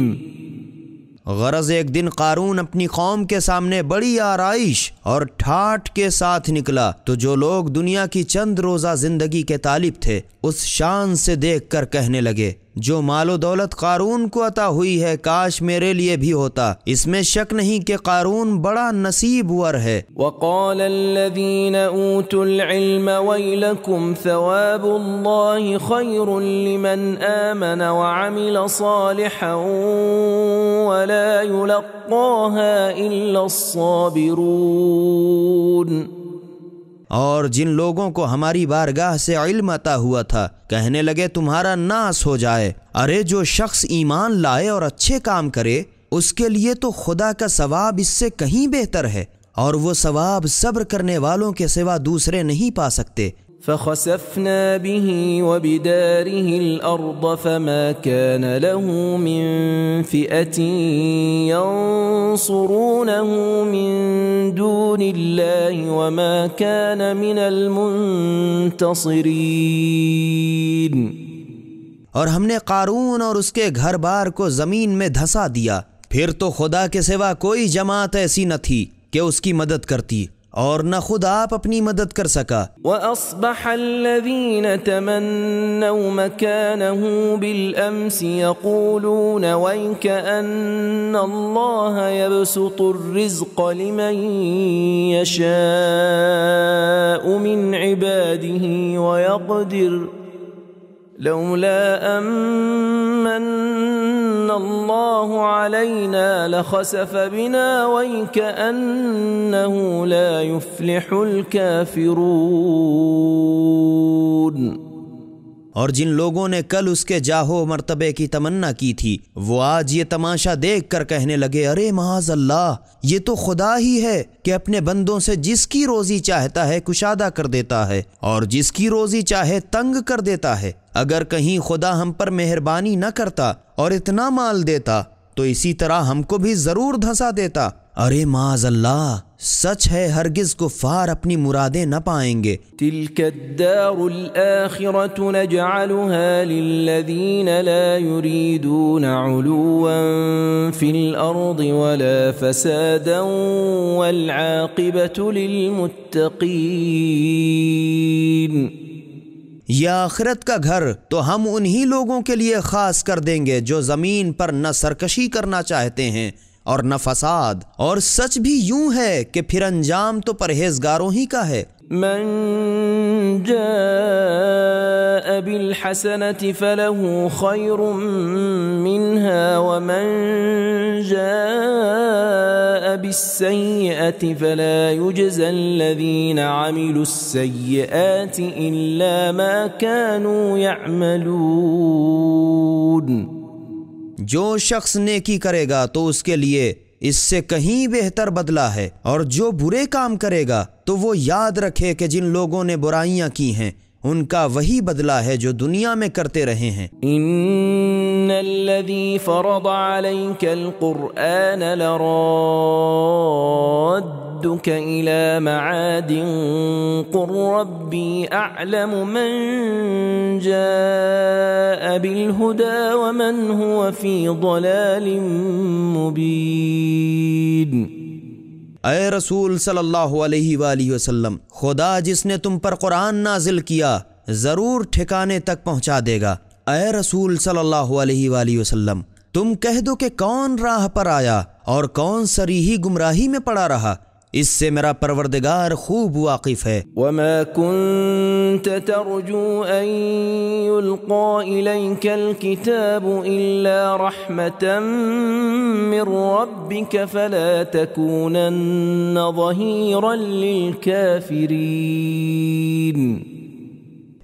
غرض ایک دن قارون اپنی قوم کے سامنے بڑی آرائش اور ٹھاٹھ کے ساتھ نکلا، تو جو لوگ دنیا کی چند روزہ زندگی کے طالب تھے اس شان سے دیکھ کر کہنے لگے جو مال و دولت قارون کو عطا ہوئی ہے کاش میرے لیے بھی ہوتا۔ اس میں شک نہیں کہ قارون بڑا نصیب ور ہے۔ وقال الذين اوتوا العلم ويلكم ثواب الله خير لمن آمن وعمل صالحا ولا يلقاها الا الصابرون۔ اور جن لوگوں کو ہماری بارگاہ سے علم عطا ہوا تھا کہنے لگے تمہارا ناس ہو جائے، ارے جو شخص ایمان لائے اور اچھے کام کرے اس کے لیے تو خدا کا ثواب اس سے کہیں بہتر ہے، اور وہ ثواب صبر کرنے والوں کے سوا دوسرے نہیں پا سکتے۔ فخسفنا به وبداره الأرض فما كان له من فئة ينصرونه من دون الله وما كان من المنتصرين۔ اور ہم نے قارون اور اس کے گھر بار کو زمین میں دھسا دیا، پھر تو خدا کے سوا کوئی جماعت ایسی نہ تھی کہ اس کی مدد کرتی، اور نہ خود آپ اپنی مدد کر سکا۔ وَأَصْبَحَ الَّذِينَ تَمَنَّوْا مَكَانَهُ بِالْأَمْسِ يَقُولُونَ وَيْكَأَنَّ اللَّهَ يَبْسُطُ الرِّزْقَ لِمَن يَشَاءُ مِنْ عِبَادِهِ وَيَقْدِرُ لولا أمن الله علينا لخسف بنا ويكأنه لا يفلح الكافرون۔ اور جن لوگوں نے کل اس کے جاہو مرتبے کی تمنا کی تھی وہ آج یہ تماشا دیکھ کر کہنے لگے ارے معاذ اللہ، یہ تو خدا ہی ہے کہ اپنے بندوں سے جس کی روزی چاہتا ہے کشادہ کر دیتا ہے اور جس کی روزی چاہے تنگ کر دیتا ہے۔ اگر کہیں خدا ہم پر مہربانی نہ کرتا اور اتنا مال دیتا تو اسی طرح ہم کو بھی ضرور دھنسا دیتا۔ ارے معاذ اللہ، سچ ہے ہرگز کفار اپنی مرادیں نہ پائیں گے۔ تلك الدار الآخرة نجعلها للذين لا يريدون علوا في الأرض ولا فسادا والعاقبة للمتقين۔ یہ آخرت کا گھر تو ہم انہی لوگوں کے لیے خاص کر دیں گے جو زمین پر نہ سرکشی کرنا چاہتے ہیں اور نہ فساد، اور سچ بھی یوں ہے کہ پھر انجام تو پرہیزگاروں ہی کا ہے۔ من جاء بالحسنة فله خير منها ومن جاء بالسيئة فلا يجزى الذين عملوا السيئات إلا ما كانوا يعملون۔ جو شخص نیکی کرے گا تو اس کے لیے اس سے کہیں بہتر بدلہ ہے، اور جو برے کام کرے گا تو وہ یاد رکھے کہ جن لوگوں نے برائیاں کی ہیں ان کا وہی بدلہ ہے جو دنیا میں کرتے رہے ہیں۔ ان الذي فرض عليك القرآن لرادك الى معاد قل ربي اعلم من جاء بالهدى ومن هو في ضلال مبين۔ اے رسول صلی اللہ علیہ وآلہ وسلم، خدا جس نے تم پر قرآن نازل کیا ضرور ٹھکانے تک پہنچا دے گا۔ اے رسول صلی اللہ علیہ وآلہ وسلم، تم کہہ دو کہ کون راہ پر آیا اور کون سریحی گمراہی میں پڑا رہا، اس سے میرا پروردگار خوب واقف ہے۔ وما كنت ترجو ان يلقى اليك الكتاب الا رحمة من ربك فلا تكونن ظهيرا للكافرين۔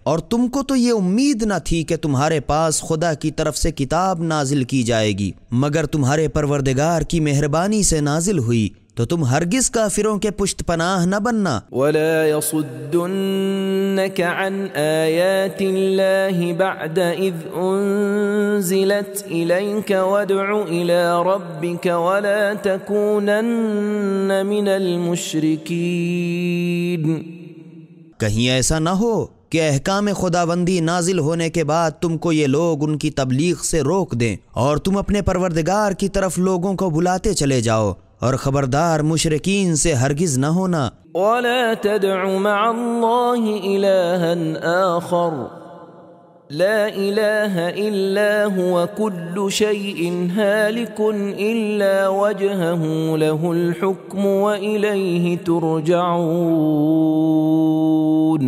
اور تم کو تو یہ امید نہ تھی کہ تمہارے پاس خدا کی طرف سے کتاب نازل کی جائے گی، مگر تمہارے پروردگار کی مہربانی سے نازل ہوئی، تو تم ہرگز کافروں کے پشت پناہ نہ بننا۔ ولا يصدنك عن آيات الله بعد إذ أنزلت إليك وادع إلى ربك ولا تكونن من المشركين۔ کہیں ایسا نہ ہو کہ احکام خداوندی نازل ہونے کے بعد تم کو یہ لوگ ان کی تبلیغ سے روک دیں اور تم اپنے پروردگار کی طرف لوگوں کو بلاتے چلے جاؤ، اور خبردار مشرکین سے ہرگز نہ ہونا۔ ولا تدع مع الله إلها آخر لا إله إلا هو كل شيء هالك إلا وجهه له الحكم وإليه ترجعون۔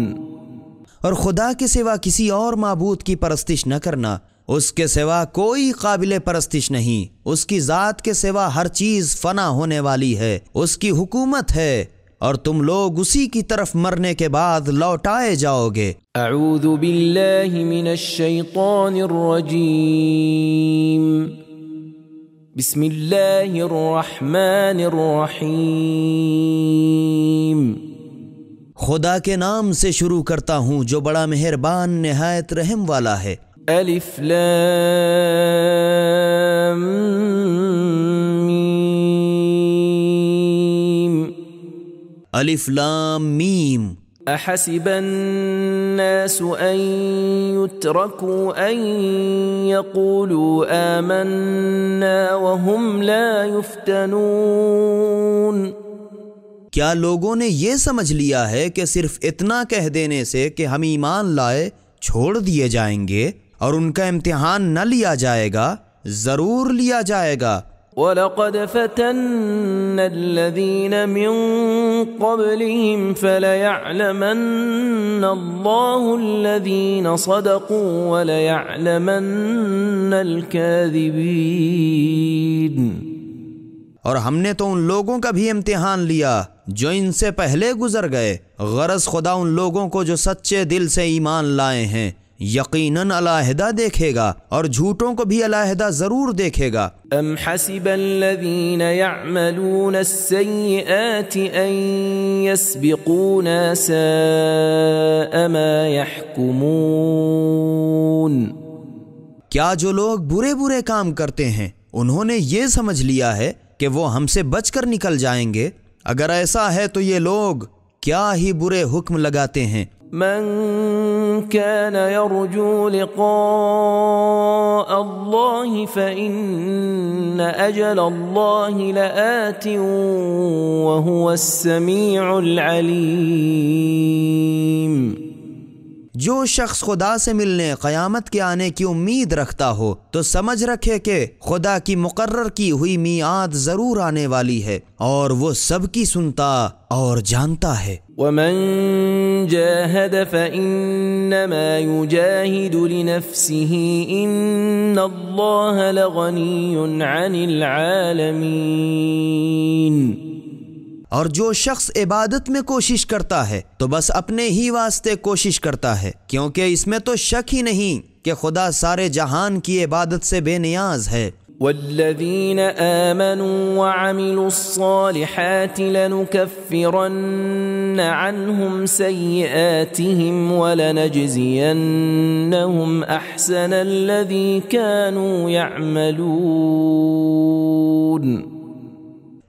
اور خدا کے سوا کسی اور معبود کی پرستش نہ کرنا، اس کے سوا کوئی قابل پرستش نہیں، اس کی ذات کے سوا ہر چیز فنا ہونے والی ہے، اس کی حکومت ہے، اور تم لوگ اسی کی طرف مرنے کے بعد لوٹائے جاؤ گے۔ اعوذ باللہ من الشیطان الرجیم، بسم اللہ الرحمن الرحیم۔ خدا کے نام سے شروع کرتا ہوں جو بڑا مہربان نہایت رحم والا ہے۔ الف لام میم، الف لام میم۔ احسب الناس ان يتركوا ان يقولوا آمنا وهم لا يفتنون۔ کیا لوگوں نے یہ سمجھ لیا ہے کہ صرف اتنا کہہ دینے سے کہ ہم ایمان لائے چھوڑ دیے جائیں گے اور ان کا امتحان نہ لیا جائے گا؟ ضرور لیا جائے گا۔ وَلَقَدْ فَتَنَّ الَّذِينَ مِن قَبْلِهِمْ فَلَيَعْلَمَنَّ اللَّهُ الَّذِينَ صَدَقُوا وَلَيَعْلَمَنَّ الْكَاذِبِينَ۔ اور ہم نے تو ان لوگوں کا بھی امتحان لیا جو ان سے پہلے گزر گئے، غرض خدا ان لوگوں کو جو سچے دل سے ایمان لائے ہیں یقیناً علیحدہ دیکھے گا، اور جھوٹوں کو بھی علیحدہ ضرور دیکھے گا۔ ام حسب الذین یعملون السیئات ان یسبقونا ساء ما یحکمون۔ کیا جو لوگ برے برے کام کرتے ہیں انہوں نے یہ سمجھ لیا ہے کہ وہ ہم سے بچ کر نکل جائیں گے؟ اگر ایسا ہے تو یہ لوگ کیا ہی برے حکم لگاتے ہیں۔ من كان يرجو لقاء الله فإن أجل الله لآت وهو السميع العليم۔ جو شخص خدا سے ملنے قیامت کے آنے کی امید رکھتا ہو تو سمجھ رکھے کہ خدا کی مقرر کی ہوئی میعاد ضرور آنے والی ہے، اور وہ سب کی سنتا اور جانتا ہے۔ ومن جاهد فإنما يجاهد لنفسه إن الله لغني عن العالمين۔ اور جو شخص عبادت میں کوشش کرتا ہے تو بس اپنے ہی واسطے کوشش کرتا ہے، کیونکہ اس میں تو شک ہی نہیں کہ خدا سارے جہان کی عبادت سے بے نیاز ہے۔ والذين آمنوا وعملوا الصالحات لنكفرن عنهم سيئاتهم ولنجزينهم أحسن الذي كانوا يعملون۔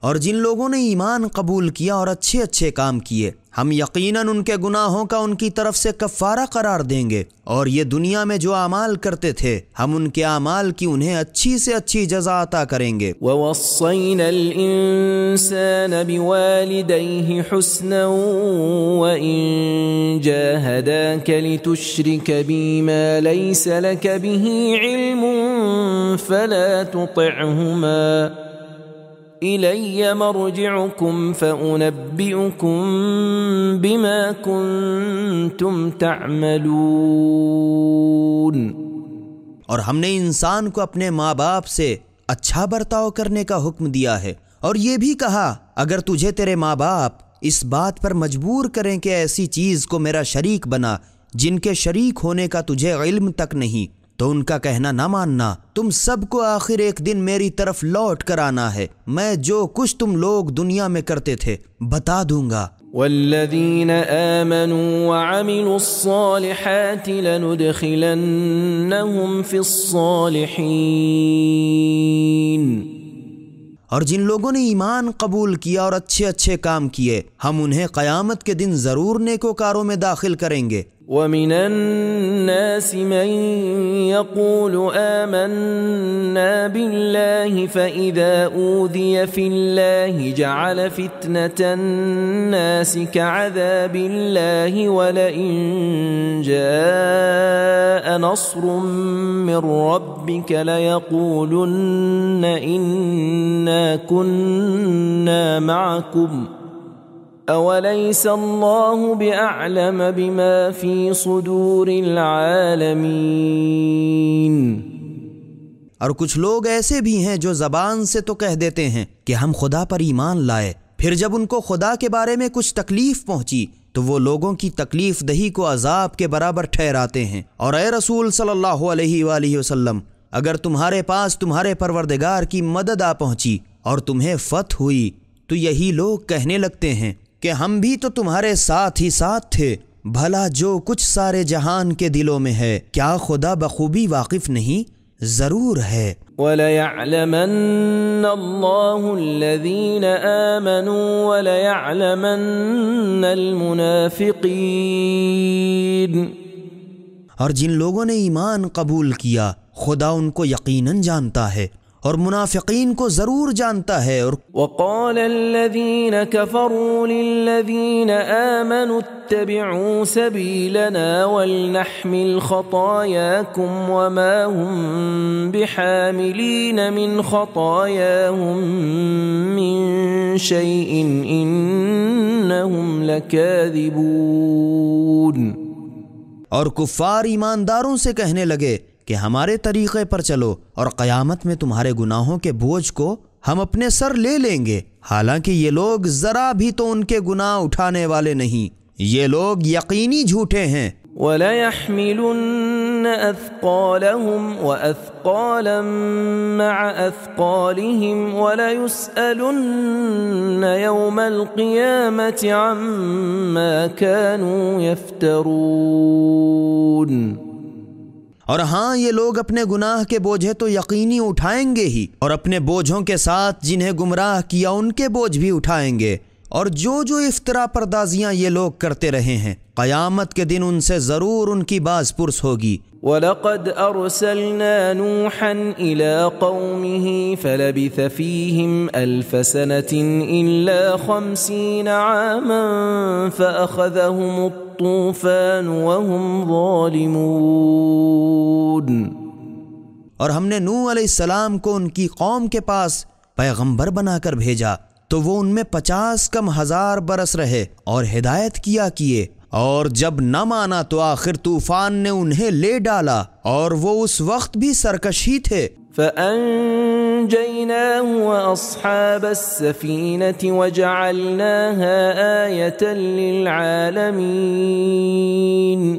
اور جن لوگوں نے ایمان قبول کیا اور اچھے اچھے کام کیے، ہم یقیناً ان کے گناہوں کا ان کی طرف سے کفارہ قرار دیں گے، اور یہ دنیا میں جو اعمال کرتے تھے ہم ان کے اعمال کی انہیں اچھی سے اچھی جزا عطا کریں گے۔ وَوَصَّيْنَا الْإِنسَانَ بِوَالِدَيْهِ حُسْنًا وَإِن جَاهَدَاكَ لِتُشْرِكَ بِي مَا لَيْسَ لَكَ بِهِ عِلْمٌ فَلَا تُطِعْهُمَا إِلَيَّ مَرْجِعُكُمْ فَأُنَبِّئُكُمْ بِمَا كُنْتُمْ تَعْمَلُونَ۔ اور ہم نے انسان کو اپنے ماں باپ سے اچھا برتاؤ کرنے کا حکم دیا ہے، اور یہ بھی کہا اگر تجھے تیرے ماں باپ اس بات پر مجبور کریں کہ ایسی چیز کو میرا شریک بنا جن کے شریک ہونے کا تجھے علم تک نہیں، تو ان کا کہنا نہ ماننا۔ تم سب کو آخر ایک دن میری طرف لوٹ کر آنا ہے، میں جو کچھ تم لوگ دنیا میں کرتے تھے بتا دوں گا۔ والذین آمنوا وعملوا الصالحات لندخلنهم فی الصالحین۔ اور جن لوگوں نے ایمان قبول کیا اور اچھے اچھے کام کیے ہم انہیں قیامت کے دن ضرور نیکوکاروں میں داخل کریں گے۔ وَمِنَ النَّاسِ مَن يَقُولُ آمَنَّا بِاللَّهِ فَإِذَا أُوذِيَ فِي اللَّهِ جَعَلَ فِتْنَةَ النَّاسِ كَعَذَابِ اللَّهِ وَلَئِن جَاءَ نَصْرٌ مِّن رَّبِّكَ لَيَقُولُنَّ إِنَّا كُنَّا مَعَكُمْ أَوَلَيْسَ اللَّهُ بِأَعْلَمَ بِمَا فِي صُدُورِ الْعَالَمِينَ۔ اور کچھ لوگ ایسے بھی ہیں جو زبان سے تو کہہ دیتے ہیں کہ ہم خدا پر ایمان لائے، پھر جب ان کو خدا کے بارے میں کچھ تکلیف پہنچی تو وہ لوگوں کی تکلیف دہی کو عذاب کے برابر ٹھہراتے ہیں۔ اور اے رسول صلی اللہ علیہ وآلہ وسلم، اگر تمہارے پاس تمہارے پروردگار کی مدد آ پہنچی اور تمہیں فتح ہوئی تو یہی لوگ کہنے لگتے ہیں کہ ہم بھی تو تمہارے ساتھ ہی ساتھ تھے، بھلا جو کچھ سارے جہان کے دلوں میں ہے کیا خدا بخوبی واقف نہیں؟ ضرور ہے۔ وَلَيَعْلَمَنَّ اللَّهُ الَّذِينَ آمَنُوا وَلَيَعْلَمَنَّ الْمُنَافِقِينَ۔ اور جن لوگوں نے ایمان قبول کیا خدا ان کو یقیناً جانتا ہے اور منافقین کو ضرور جانتا ہے۔ اور وقال الذين كفروا للذين آمنوا اتبعوا سبيلنا ولنحمل خطاياكم وما هم بحاملين من خطاياهم من شيء إنهم لكاذبون۔ اور کفار ایمانداروں سے کہنے لگے کہ ہمارے طریقے پر چلو اور قیامت میں تمہارے گناہوں کے بوجھ کو ہم اپنے سر لے لیں گے، حالانکہ یہ لوگ ذرا بھی تو ان کے گناہ اٹھانے والے نہیں، یہ لوگ یقینی جھوٹے ہیں۔ وَلَيَحْمِلُنَّ أَثْقَالَهُمْ وَأَثْقَالًا مَعَ أَثْقَالِهِمْ وَلَيُسْأَلُنَّ يَوْمَ الْقِيَامَةِ عَمَّا كَانُوا يَفْتَرُونَ۔ اور ہاں یہ لوگ اپنے گناہ کے بوجھے تو یقینی اٹھائیں گے ہی، اور اپنے بوجھوں کے ساتھ جنہیں گمراہ کیا ان کے بوجھ بھی اٹھائیں گے، اور جو افطرا پردازیاں یہ لوگ کرتے رہے ہیں قیامت کے دن ان سے ضرور ان کی باز پرس ہوگی۔ وَلَقَدْ أَرْسَلْنَا نُوحًا إِلَىٰ قَوْمِهِ فَلَبِثَ فِيهِمْ أَلْفَ سَنَةٍ إِلَّا 50 عَامًا فَأَخَذَهُمُ الطُّوفَانُ وَهُمْ ظَالِمُونَ۔ اور ہم نے نوح علیہ السلام کو ان کی قوم کے پاس پیغمبر بنا کر بھیجا تو وہ ان میں 50 کم ہزار برس رہے اور ہدایت کیے اور جب نہ مانا تو آخر طوفان نے انہیں لے ڈالا اور وہ اس وقت بھی سرکش ہی تھے۔ فَأَنجَيْنَاهُ وَأَصْحَابَ السَّفِينَةِ وَجَعَلْنَاهَا آيَةً لِّلْعَالَمِينَ۔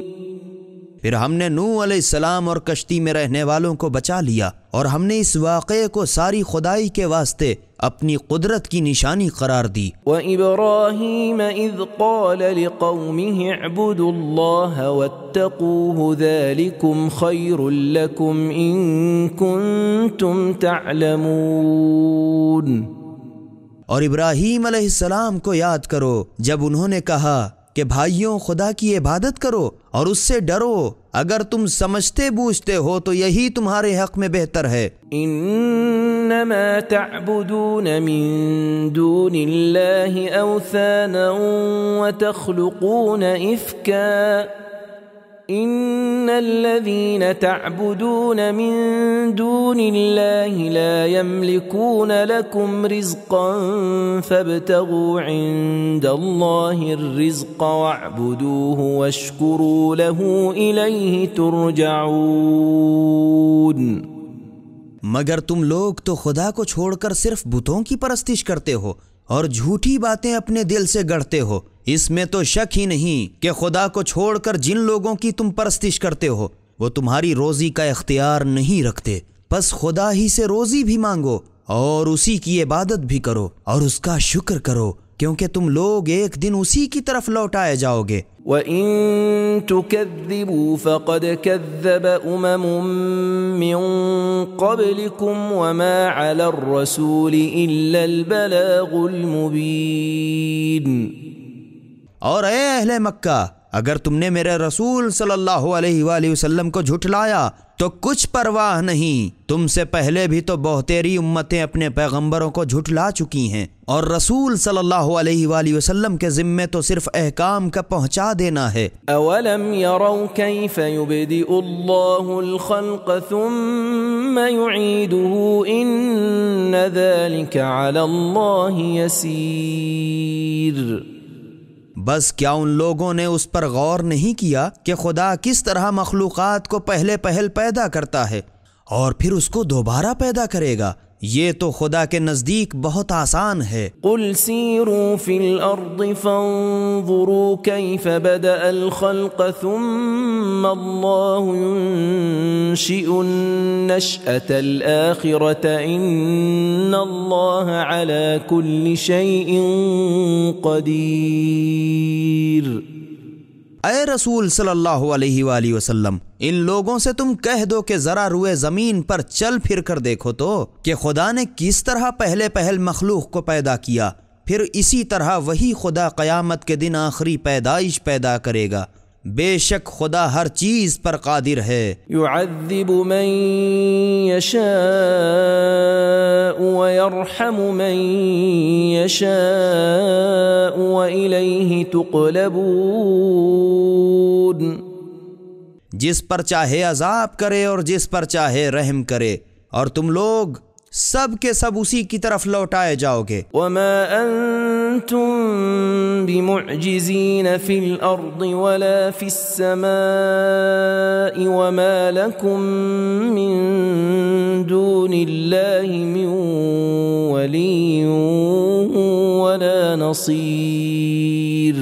پھر ہم نے نوح علیہ السلام اور کشتی میں رہنے والوں کو بچا لیا اور ہم نے اس واقعے کو ساری خدائی کے واسطے اپنی قدرت کی نشانی قرار دی۔ وَإِبْرَاهِيمَ إِذْ قَالَ لِقَوْمِهِ اعْبُدُوا اللَّهَ وَاتَّقُوهُ ذَلِكُمْ خَيْرٌ لَكُمْ إِن كُنتُمْ تَعْلَمُونَ۔ اور ابراہیم علیہ السلام کو یاد کرو جب انہوں نے کہا کہ بھائیوں خدا کی عبادت کرو اور اس سے ڈرو، اگر تم سمجھتے بوجھتے ہو تو یہی تمہارے حق میں بہتر ہے۔ انما تعبدون من دون اللہ اوثانا وتخلقون افکا ان الذين تعبدون من دون الله لا يملكون لكم رزقا فابتغوا عند الله الرزق واعبدوه واشكروا له إليه ترجعون۔ مگر تم لوگ تو خدا کو چھوڑ کر صرف بتوں کی پرستش کرتے ہو اور جھوٹی باتیں اپنے دل سے گڑھتے ہو، اس میں تو شک ہی نہیں کہ خدا کو چھوڑ کر جن لوگوں کی تم پرستش کرتے ہو وہ تمہاری روزی کا اختیار نہیں رکھتے، پس خدا ہی سے روزی بھی مانگو اور اسی کی عبادت بھی کرو اور اس کا شکر کرو، کیونکہ تم لوگ ایک دن اسی کی طرف لوٹائے جاؤ گے۔ وَإِن تُكَذِّبُوا فَقَدْ كَذَّبَ أُمَمٌ مِّن قَبْلِكُمْ وَمَا عَلَى الرَّسُولِ إِلَّا الْبَلَاغُ الْمُبِينُ۔ اور اے اہل مکہ، اگر تم نے میرے رسول صلی اللہ علیہ وآلہ وسلم کو جھٹلایا تو کچھ پرواہ نہیں، تم سے پہلے بھی تو بہتیری امتیں اپنے پیغمبروں کو جھٹلا چکی ہیں، اور رسول صلی اللہ علیہ وآلہ وسلم کے ذمے تو صرف احکام کا پہنچا دینا ہے۔ اولم يروا كيف يبدئ الله الخلق ثم يعيده ان ذلك على الله يسير۔ بس کیا ان لوگوں نے اس پر غور نہیں کیا کہ خدا کس طرح مخلوقات کو پہلے پہل پیدا کرتا ہے اور پھر اس کو دوبارہ پیدا کرے گا؟ یہ تو خدا کے نزدیک بہت آسان ہے۔ قل سیروا فی الارض فانظروا کیف بدأ الخلق ثم اللہ ينشئ النشأة الآخرة ان اللہ علی کل شیء قدیر۔ اے رسول صلی اللہ علیہ وآلہ وسلم، ان لوگوں سے تم کہہ دو کہ ذرا روئے زمین پر چل پھر کر دیکھو تو کہ خدا نے کس طرح پہلے پہل مخلوق کو پیدا کیا، پھر اسی طرح وہی خدا قیامت کے دن آخری پیدائش پیدا کرے گا۔ بے شک خدا ہر چیز پر قادر ہے۔ يعذب من يشاء ويرحم من يشاء وإليه تقلبون۔ جس پر چاہے عذاب کرے اور جس پر چاہے رحم کرے، اور تم لوگ سب کے سب اسی کی طرف لوٹائے جاؤ گے۔ وما انتم بمعجزین فی الارض ولا فی السماء وما لکم من دون اللہ من ولی ولا نصیر۔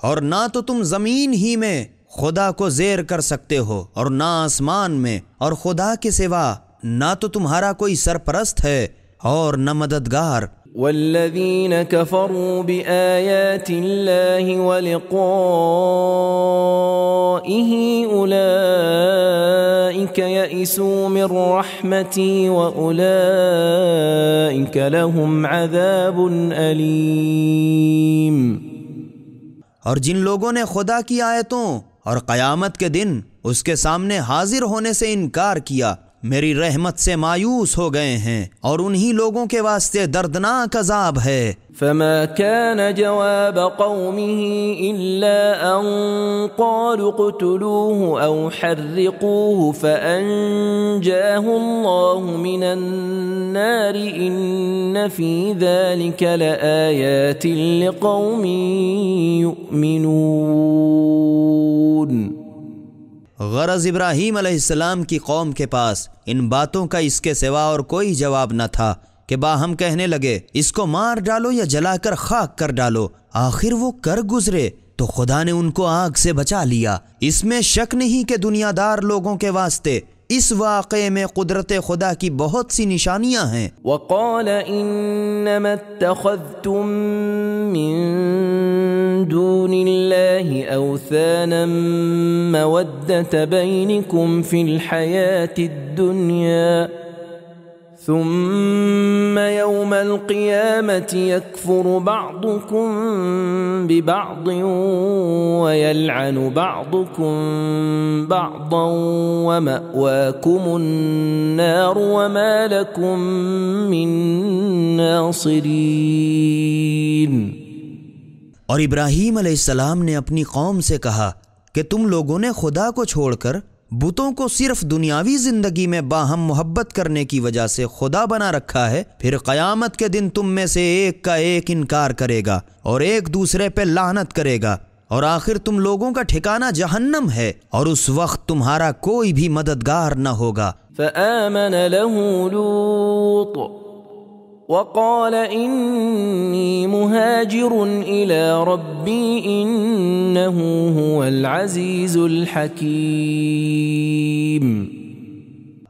اور نہ تو تم زمین ہی میں خدا کو زیر کر سکتے ہو اور نہ آسمان میں، اور خدا کے سوا نہ تو تمہارا کوئی سرپرست ہے اور نہ مددگار۔ والذین کفروا بآیات اللہ ولقائہ اولئک أولئك يئسوا من رحمتي وأولئك لهم عذاب أليم۔ اور جن لوگوں نے خدا کی آیتوں اور قیامت کے دن اس کے سامنے حاضر ہونے سے انکار کیا، میری رحمت سے مایوس ہو گئے ہیں، اور انہی لوگوں کے واسطے دردناک عذاب ہے۔ فما كان جواب قومه إلا أن قالوا اقتلوه أو حرقوه فأنجاه الله من النار إن في ذلك لآيات لقوم يؤمنون۔ غرض ابراہیم علیہ السلام کی قوم کے پاس ان باتوں کا اس کے سوا اور کوئی جواب نہ تھا کہ باہم کہنے لگے اس کو مار ڈالو یا جلا کر خاک کر ڈالو۔ آخر وہ کر گزرے تو خدا نے ان کو آگ سے بچا لیا۔ اس میں شک نہیں کہ دنیا دار لوگوں کے واسطے اس واقعے میں قدرت خدا کی بہت سی نشانیاں ہیں۔ وقال انما اتخذتم من دون الله اوثانا مودة بينكم في الحياة الدنيا ثم يوم القيامة يكفر بعضكم ببعض ويلعن بعضكم بعضا ومأواكم النار وما لكم من ناصرين۔ اور ابراہیم علیہ السلام نے اپنی قوم سے کہا کہ تم لوگوں نے خدا کو چھوڑ کر بتوں کو صرف دنیاوی زندگی میں باہم محبت کرنے کی وجہ سے خدا بنا رکھا ہے، پھر قیامت کے دن تم میں سے ایک کا ایک انکار کرے گا اور ایک دوسرے پہ لعنت کرے گا، اور آخر تم لوگوں کا ٹھکانہ جہنم ہے، اور اس وقت تمہارا کوئی بھی مددگار نہ ہوگا۔ فآمن له لوط وقال إني مهاجر إلى ربي إنه هو العزيز الحكيم۔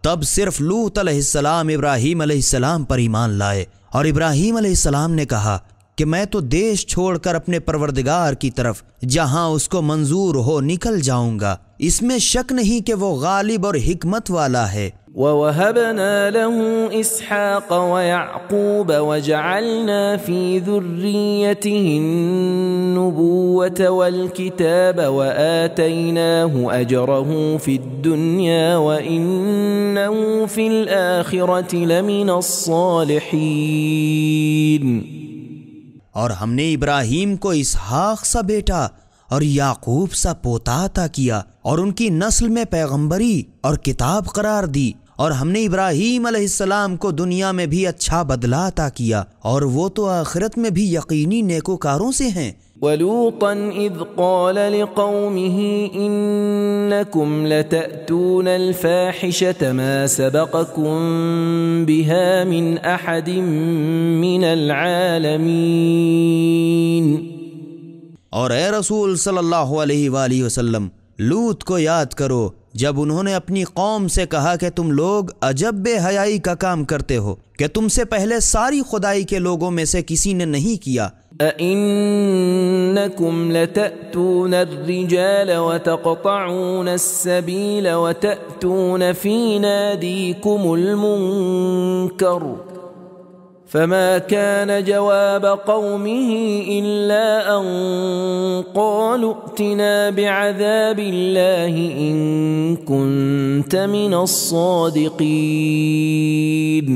تب صرف لوط علیہ السلام ابراہیم علیہ السلام پر ایمان لائے، اور ابراہیم علیہ السلام نے کہا کہ میں تو دیش چھوڑ کر اپنے پروردگار کی طرف جہاں اس کو منظور ہو نکل جاؤں گا، اس میں شک نہیں کہ وہ غالب اور حکمت والا ہے۔ وَوَهَبْنَا لَهُ إِسْحَاقَ وَيَعْقُوبَ وَجَعَلْنَا فِي ذُرِّيَّتِهِ النُّبُوَّةَ وَالْكِتَابَ وَآتَيْنَاهُ أَجْرَهُ فِي الدُّنْيَا وَإِنَّهُ فِي الْآخِرَةِ لَمِنَ الصَّالِحِينَ۔ اور ہم نے ابراہیم کو اسحاق سا بیٹا اور یعقوب سا پوتا عطا کیا، اور ان کی نسل میں پیغمبری اور کتاب قرار دی، اور ہم نے ابراہیم علیہ السلام کو دنیا میں بھی اچھا بدلہ عطا کیا، اور وہ تو آخرت میں بھی یقینی نیکوکاروں سے ہیں۔ وَلُوطًا إِذْ قَالَ لِقَوْمِهِ إِنَّكُمْ لَتَأْتُونَ الْفَاحِشَةَ مَا سَبَقَكُمْ بِهَا مِنْ أَحَدٍ مِّنَ الْعَالَمِينَ۔ اور اے رسول صلی اللہ علیہ وآلہ وسلم، لوط کو یاد کرو جب انہوں نے اپنی قوم سے کہا کہ تم لوگ عجب بے حیائی کا کام کرتے ہو کہ تم سے پہلے ساری خدائی کے لوگوں میں سے کسی نے نہیں کیا۔ أَإِنَّكُمْ لَتَأْتُونَ الرِّجَالَ وَتَقْطَعُونَ السَّبِيلَ وَتَأْتُونَ فِي نَادِيكُمُ الْمُنكَرَ فما كان جواب قومه إلا أن قالوا ائتنا بعذاب الله إن كنت من الصادقين۔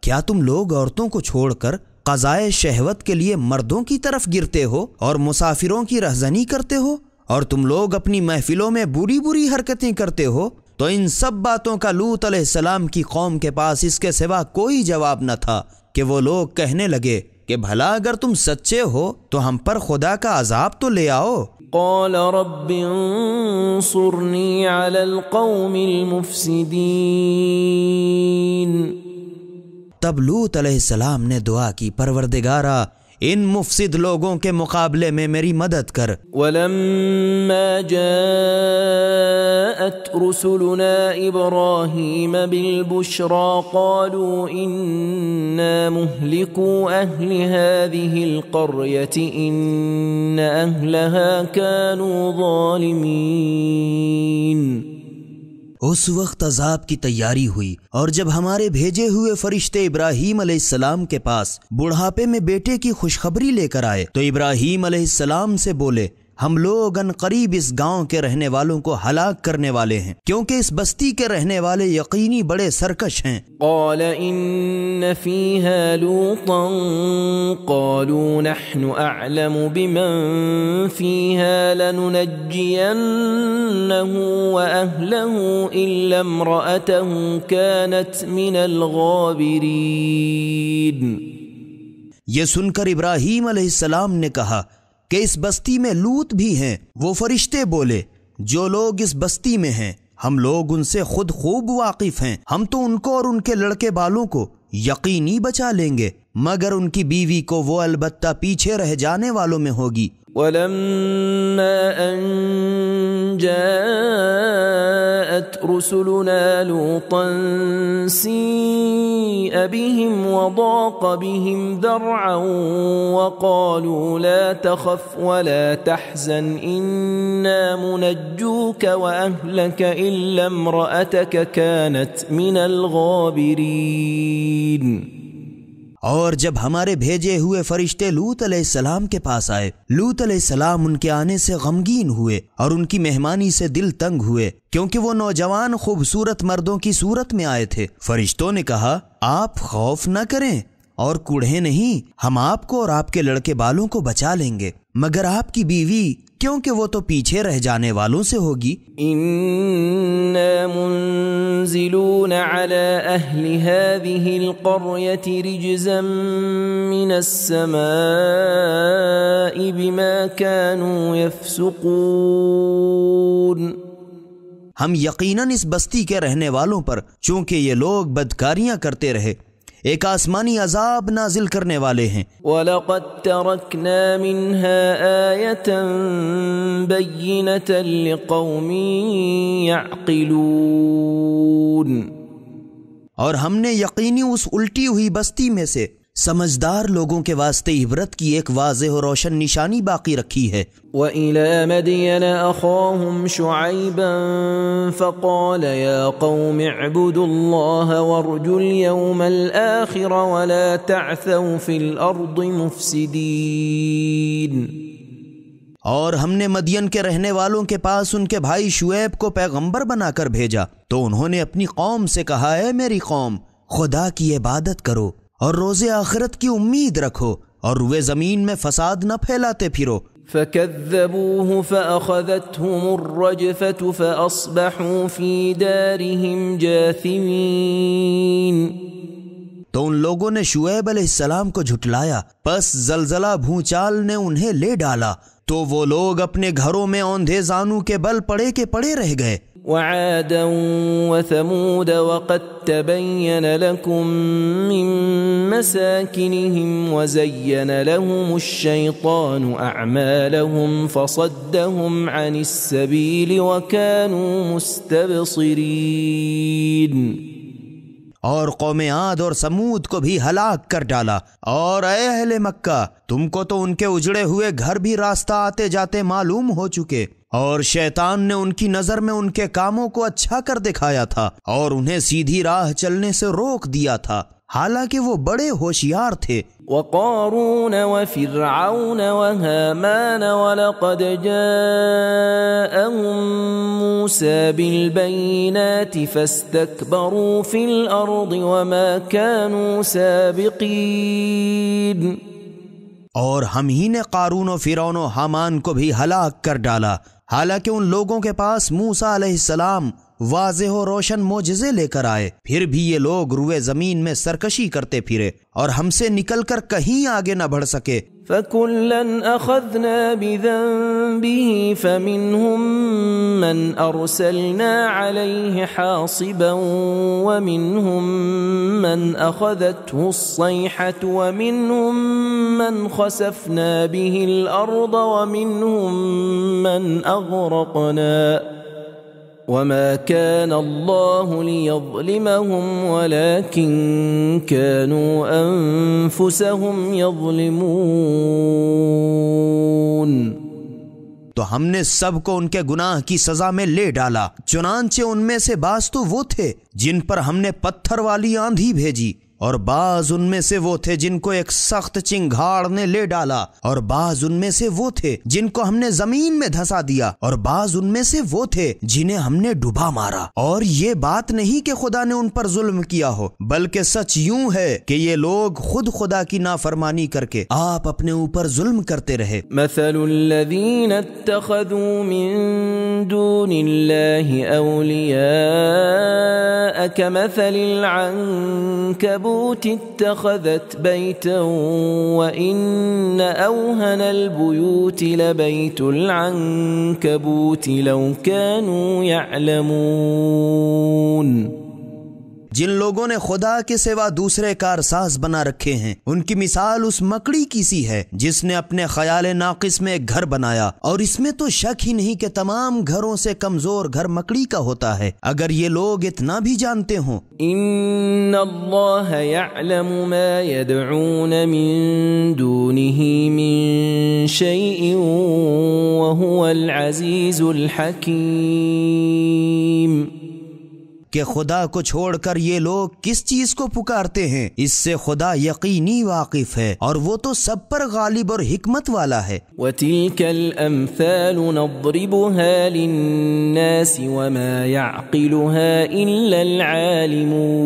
کیا تم لوگ عورتوں کو چھوڑ کر قضائے شہوت کے لیے مردوں کی طرف گرتے ہو اور مسافروں کی رہزنی کرتے ہو، اور تم لوگ اپنی محفلوں میں بری بری حرکتیں کرتے ہو؟ تو ان سب باتوں کا لوط علیہ السلام کی قوم کے پاس اس کے سوا کوئی جواب نہ تھا کہ وہ لوگ کہنے لگے کہ بھلا اگر تم سچے ہو تو ہم پر خدا کا عذاب تو لے آؤ۔ قال رب انصرنی علی القوم المفسدین۔ تب لوط علیہ السلام نے دعا کی، پروردگارا ان مفسد لوگوں کے مقابلے میں میری مدد کر۔ وَلَمَّا جَاءَتْ رُسُلُنَا إِبْرَاهِيمَ بِالْبُشْرَى قَالُوا إِنَّا مُهْلِكُو أَهْلِ هَذِهِ الْقَرْيَةِ إِنَّ أَهْلَهَا كَانُوا ظَالِمِينَ۔ اس وقت عذاب کی تیاری ہوئی، اور جب ہمارے بھیجے ہوئے فرشتے ابراہیم علیہ السلام کے پاس بڑھاپے میں بیٹے کی خوشخبری لے کر آئے تو ابراہیم علیہ السلام سے بولے، ہم لوگ ان قریب اس گاؤں کے رہنے والوں کو ہلاک کرنے والے ہیں، کیونکہ اس بستی کے رہنے والے یقینی بڑے سرکش ہیں۔ قال ان فيها لوطا قالوا نحن اعلم بمن فيها لننجينه واهله الا امرأته كانت من الغابرين۔ یہ سن کر ابراہیم علیہ السلام نے کہا کہ اس بستی میں لوط بھی ہیں۔ وہ فرشتے بولے، جو لوگ اس بستی میں ہیں ہم لوگ ان سے خود خوب واقف ہیں، ہم تو ان کو اور ان کے لڑکے بالوں کو یقینی بچا لیں گے، مگر ان کی بیوی کو وہ البتہ پیچھے رہ جانے والوں میں ہوگی۔ ولما ان جاءت رسلنا لوطا سيء بهم وضاق بهم ذرعا وقالوا لا تخف ولا تحزن إنا منجوك وأهلك إلا امرأتك كانت من الغابرين۔ اور جب ہمارے بھیجے ہوئے فرشتے لوط علیہ السلام کے پاس آئے، لوط علیہ السلام ان کے آنے سے غمگین ہوئے اور ان کی مہمانی سے دل تنگ ہوئے، کیونکہ وہ نوجوان خوبصورت مردوں کی صورت میں آئے تھے۔ فرشتوں نے کہا، آپ خوف نہ کریں اور کوڑھیں نہیں، ہم آپ کو اور آپ کے لڑکے بالوں کو بچا لیں گے، مگر آپ کی بیوی کیونکہ وہ تو پیچھے رہ جانے والوں سے ہوگی۔ إنا منزلون على أهل هذه القرية رجزا من السماء بما كانوا يفسقون۔ ہم یقیناً اس بستی کے رہنے والوں پر چونکہ یہ لوگ بدکاریاں کرتے رہے ایک آسمانی عذاب نازل کرنے والے ہیں۔ وَلَقَدْ تَرَكْنَا مِنْهَا آيَةً بَيِّنَةً لِقَوْمٍ يَعْقِلُونَ۔ اور ہم نے یقینی اس الٹی ہوئی بستی میں سے سمجھدار لوگوں کے واسطے عبرت کی ایک واضح اور روشن نشانی باقی رکھی ہے۔ وَإِلَى مَدْيَنَ أَخَاهُمْ شُعَيْبًا فَقَالَ يَا قَوْمِ اعْبُدُوا اللَّهَ وَارْجُوا الْيَوْمَ الْآخِرَ وَلَا تَعْثَوْا فِي الْأَرْضِ مُفْسِدِينَ۔ اور ہم نے مدین کے رہنے والوں کے پاس ان کے بھائی شعیب کو پیغمبر بنا کر بھیجا تو انہوں نے اپنی قوم سے کہا، اے میری قوم، خدا کی عبادت کرو اور روز آخرت کی امید رکھو اور روئے زمین میں فساد نہ پھیلاتے پھرو۔ فَكَذَّبُوهُ فَأَخَذَتْهُمُ الرَّجْفَةُ فَأَصْبَحُوا فِي دَارِهِمْ جَاثِمِينَ۔ تو ان لوگوں نے شعیب علیہ السلام کو جھٹلایا، پس زلزلہ بھونچال نے انہیں لے ڈالا تو وہ لوگ اپنے گھروں میں اوندھے زانو کے بل پڑے کے پڑے رہ گئے۔ وعادا وثمود وقد تبين لكم من مساكنهم وزين لهم الشيطان أعمالهم فصدهم عن السبيل وكانوا مستبصرين۔ اور قوم عاد اور سمود کو بھی ہلاک کر ڈالا، اور اے اہل مکہ، تم کو تو ان کے اجڑے ہوئے گھر بھی راستہ آتے جاتے معلوم ہو چکے، اور شیطان نے ان کی نظر میں ان کے کاموں کو اچھا کر دکھایا تھا اور انہیں سیدھی راہ چلنے سے روک دیا تھا، حالانکہ وہ بڑے ہوشیار تھے۔ وقارون وفرعون وهامان ولقد جاءهم موسى بالبينات فاستكبروا في الأرض وما كانوا سابقين۔ اور ہم ہی نے قارون و فرعون و حامان کو بھی ہلاک کر ڈالا، حالانکہ ان لوگوں کے پاس موسیٰ علیہ السلام واضح و روشن معجزے لے کر آئے، پھر بھی یہ لوگ روئے زمین میں سرکشی کرتے پھرے اور ہم سے نکل کر کہیں آگے نہ بڑھ سکے۔ فَكُلًّا أَخَذْنَا بِذَنبِهِ فَمِنْهُمْ مَنْ أَرْسَلْنَا عَلَيْهِ حَاصِبًا وَمِنْهُمْ مَنْ أَخَذَتْهُ الصَّيْحَةُ وَمِنْهُمْ مَنْ خَسَفْنَا بِهِ الْأَرْضَ وَمِنْهُمْ مَنْ أَغْرَقْنَا وما كان الله ليظلمهم ولكن كانوا أنفسهم يظلمون۔ تو ہم نے سب کو ان کے گناہ کی سزا میں لے ڈالا، چنانچہ ان میں سے بعض تو وہ تھے جن پر ہم نے پتھر والی آندھی بھیجی، اور بعض ان میں سے وہ تھے جن کو ایک سخت چنگھاڑ نے لے ڈالا، اور بعض ان میں سے وہ تھے جن کو ہم نے زمین میں دھسا دیا، اور بعض ان میں سے وہ تھے جنہیں ہم نے ڈبا مارا۔ اور یہ بات نہیں کہ خدا نے ان پر ظلم کیا ہو، بلکہ سچ یوں ہے کہ یہ لوگ خود خدا کی نافرمانی کر کے آپ اپنے اوپر ظلم کرتے رہے۔ مثل الذين اتخذوا من دون الله أولياء كمثل العنكبوت اتخذت بيتا وإن أوهن البيوت لبيت العنكبوت لو كانوا يعلمون۔ جن لوگوں نے خدا کے سوا دوسرے کارساز بنا رکھے ہیں، ان کی مثال اس مکڑی کی سی ہے جس نے اپنے خیال ناقص میں ایک گھر بنایا، اور اس میں تو شک ہی نہیں کہ تمام گھروں سے کمزور گھر مکڑی کا ہوتا ہے۔ اگر یہ لوگ اتنا بھی جانتے ہوں۔ ان اللہ یعلم ما يدعون من دونه من شيء وهو العزیز الحکیم، کہ خدا کو چھوڑ کر یہ لوگ کس چیز کو پکارتے ہیں، اس سے خدا یقینی واقف ہے اور وہ تو سب پر غالب اور حکمت والا ہے۔ وَتِلْكَ الْأَمْثَالُ نَضْرِبُهَا لِلنَّاسِ وَمَا يَعْقِلُهَا إِلَّا الْعَالِمُونَ،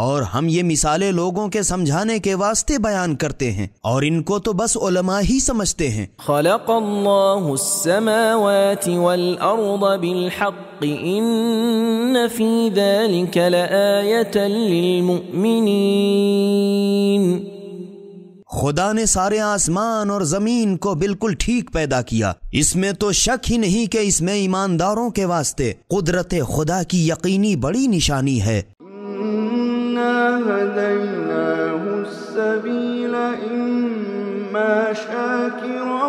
اور ہم یہ مثالیں لوگوں کے سمجھانے کے واسطے بیان کرتے ہیں، اور ان کو تو بس علماء ہی سمجھتے ہیں۔ خلق اللہ السماوات والارض بالحق ان فی ذلک لآیۃ للمؤمنین، خدا نے سارے آسمان اور زمین کو بالکل ٹھیک پیدا کیا، اس میں تو شک ہی نہیں کہ اس میں ایمانداروں کے واسطے قدرت خدا کی یقینی بڑی نشانی ہے۔ هديناه السبيل إما شاكرا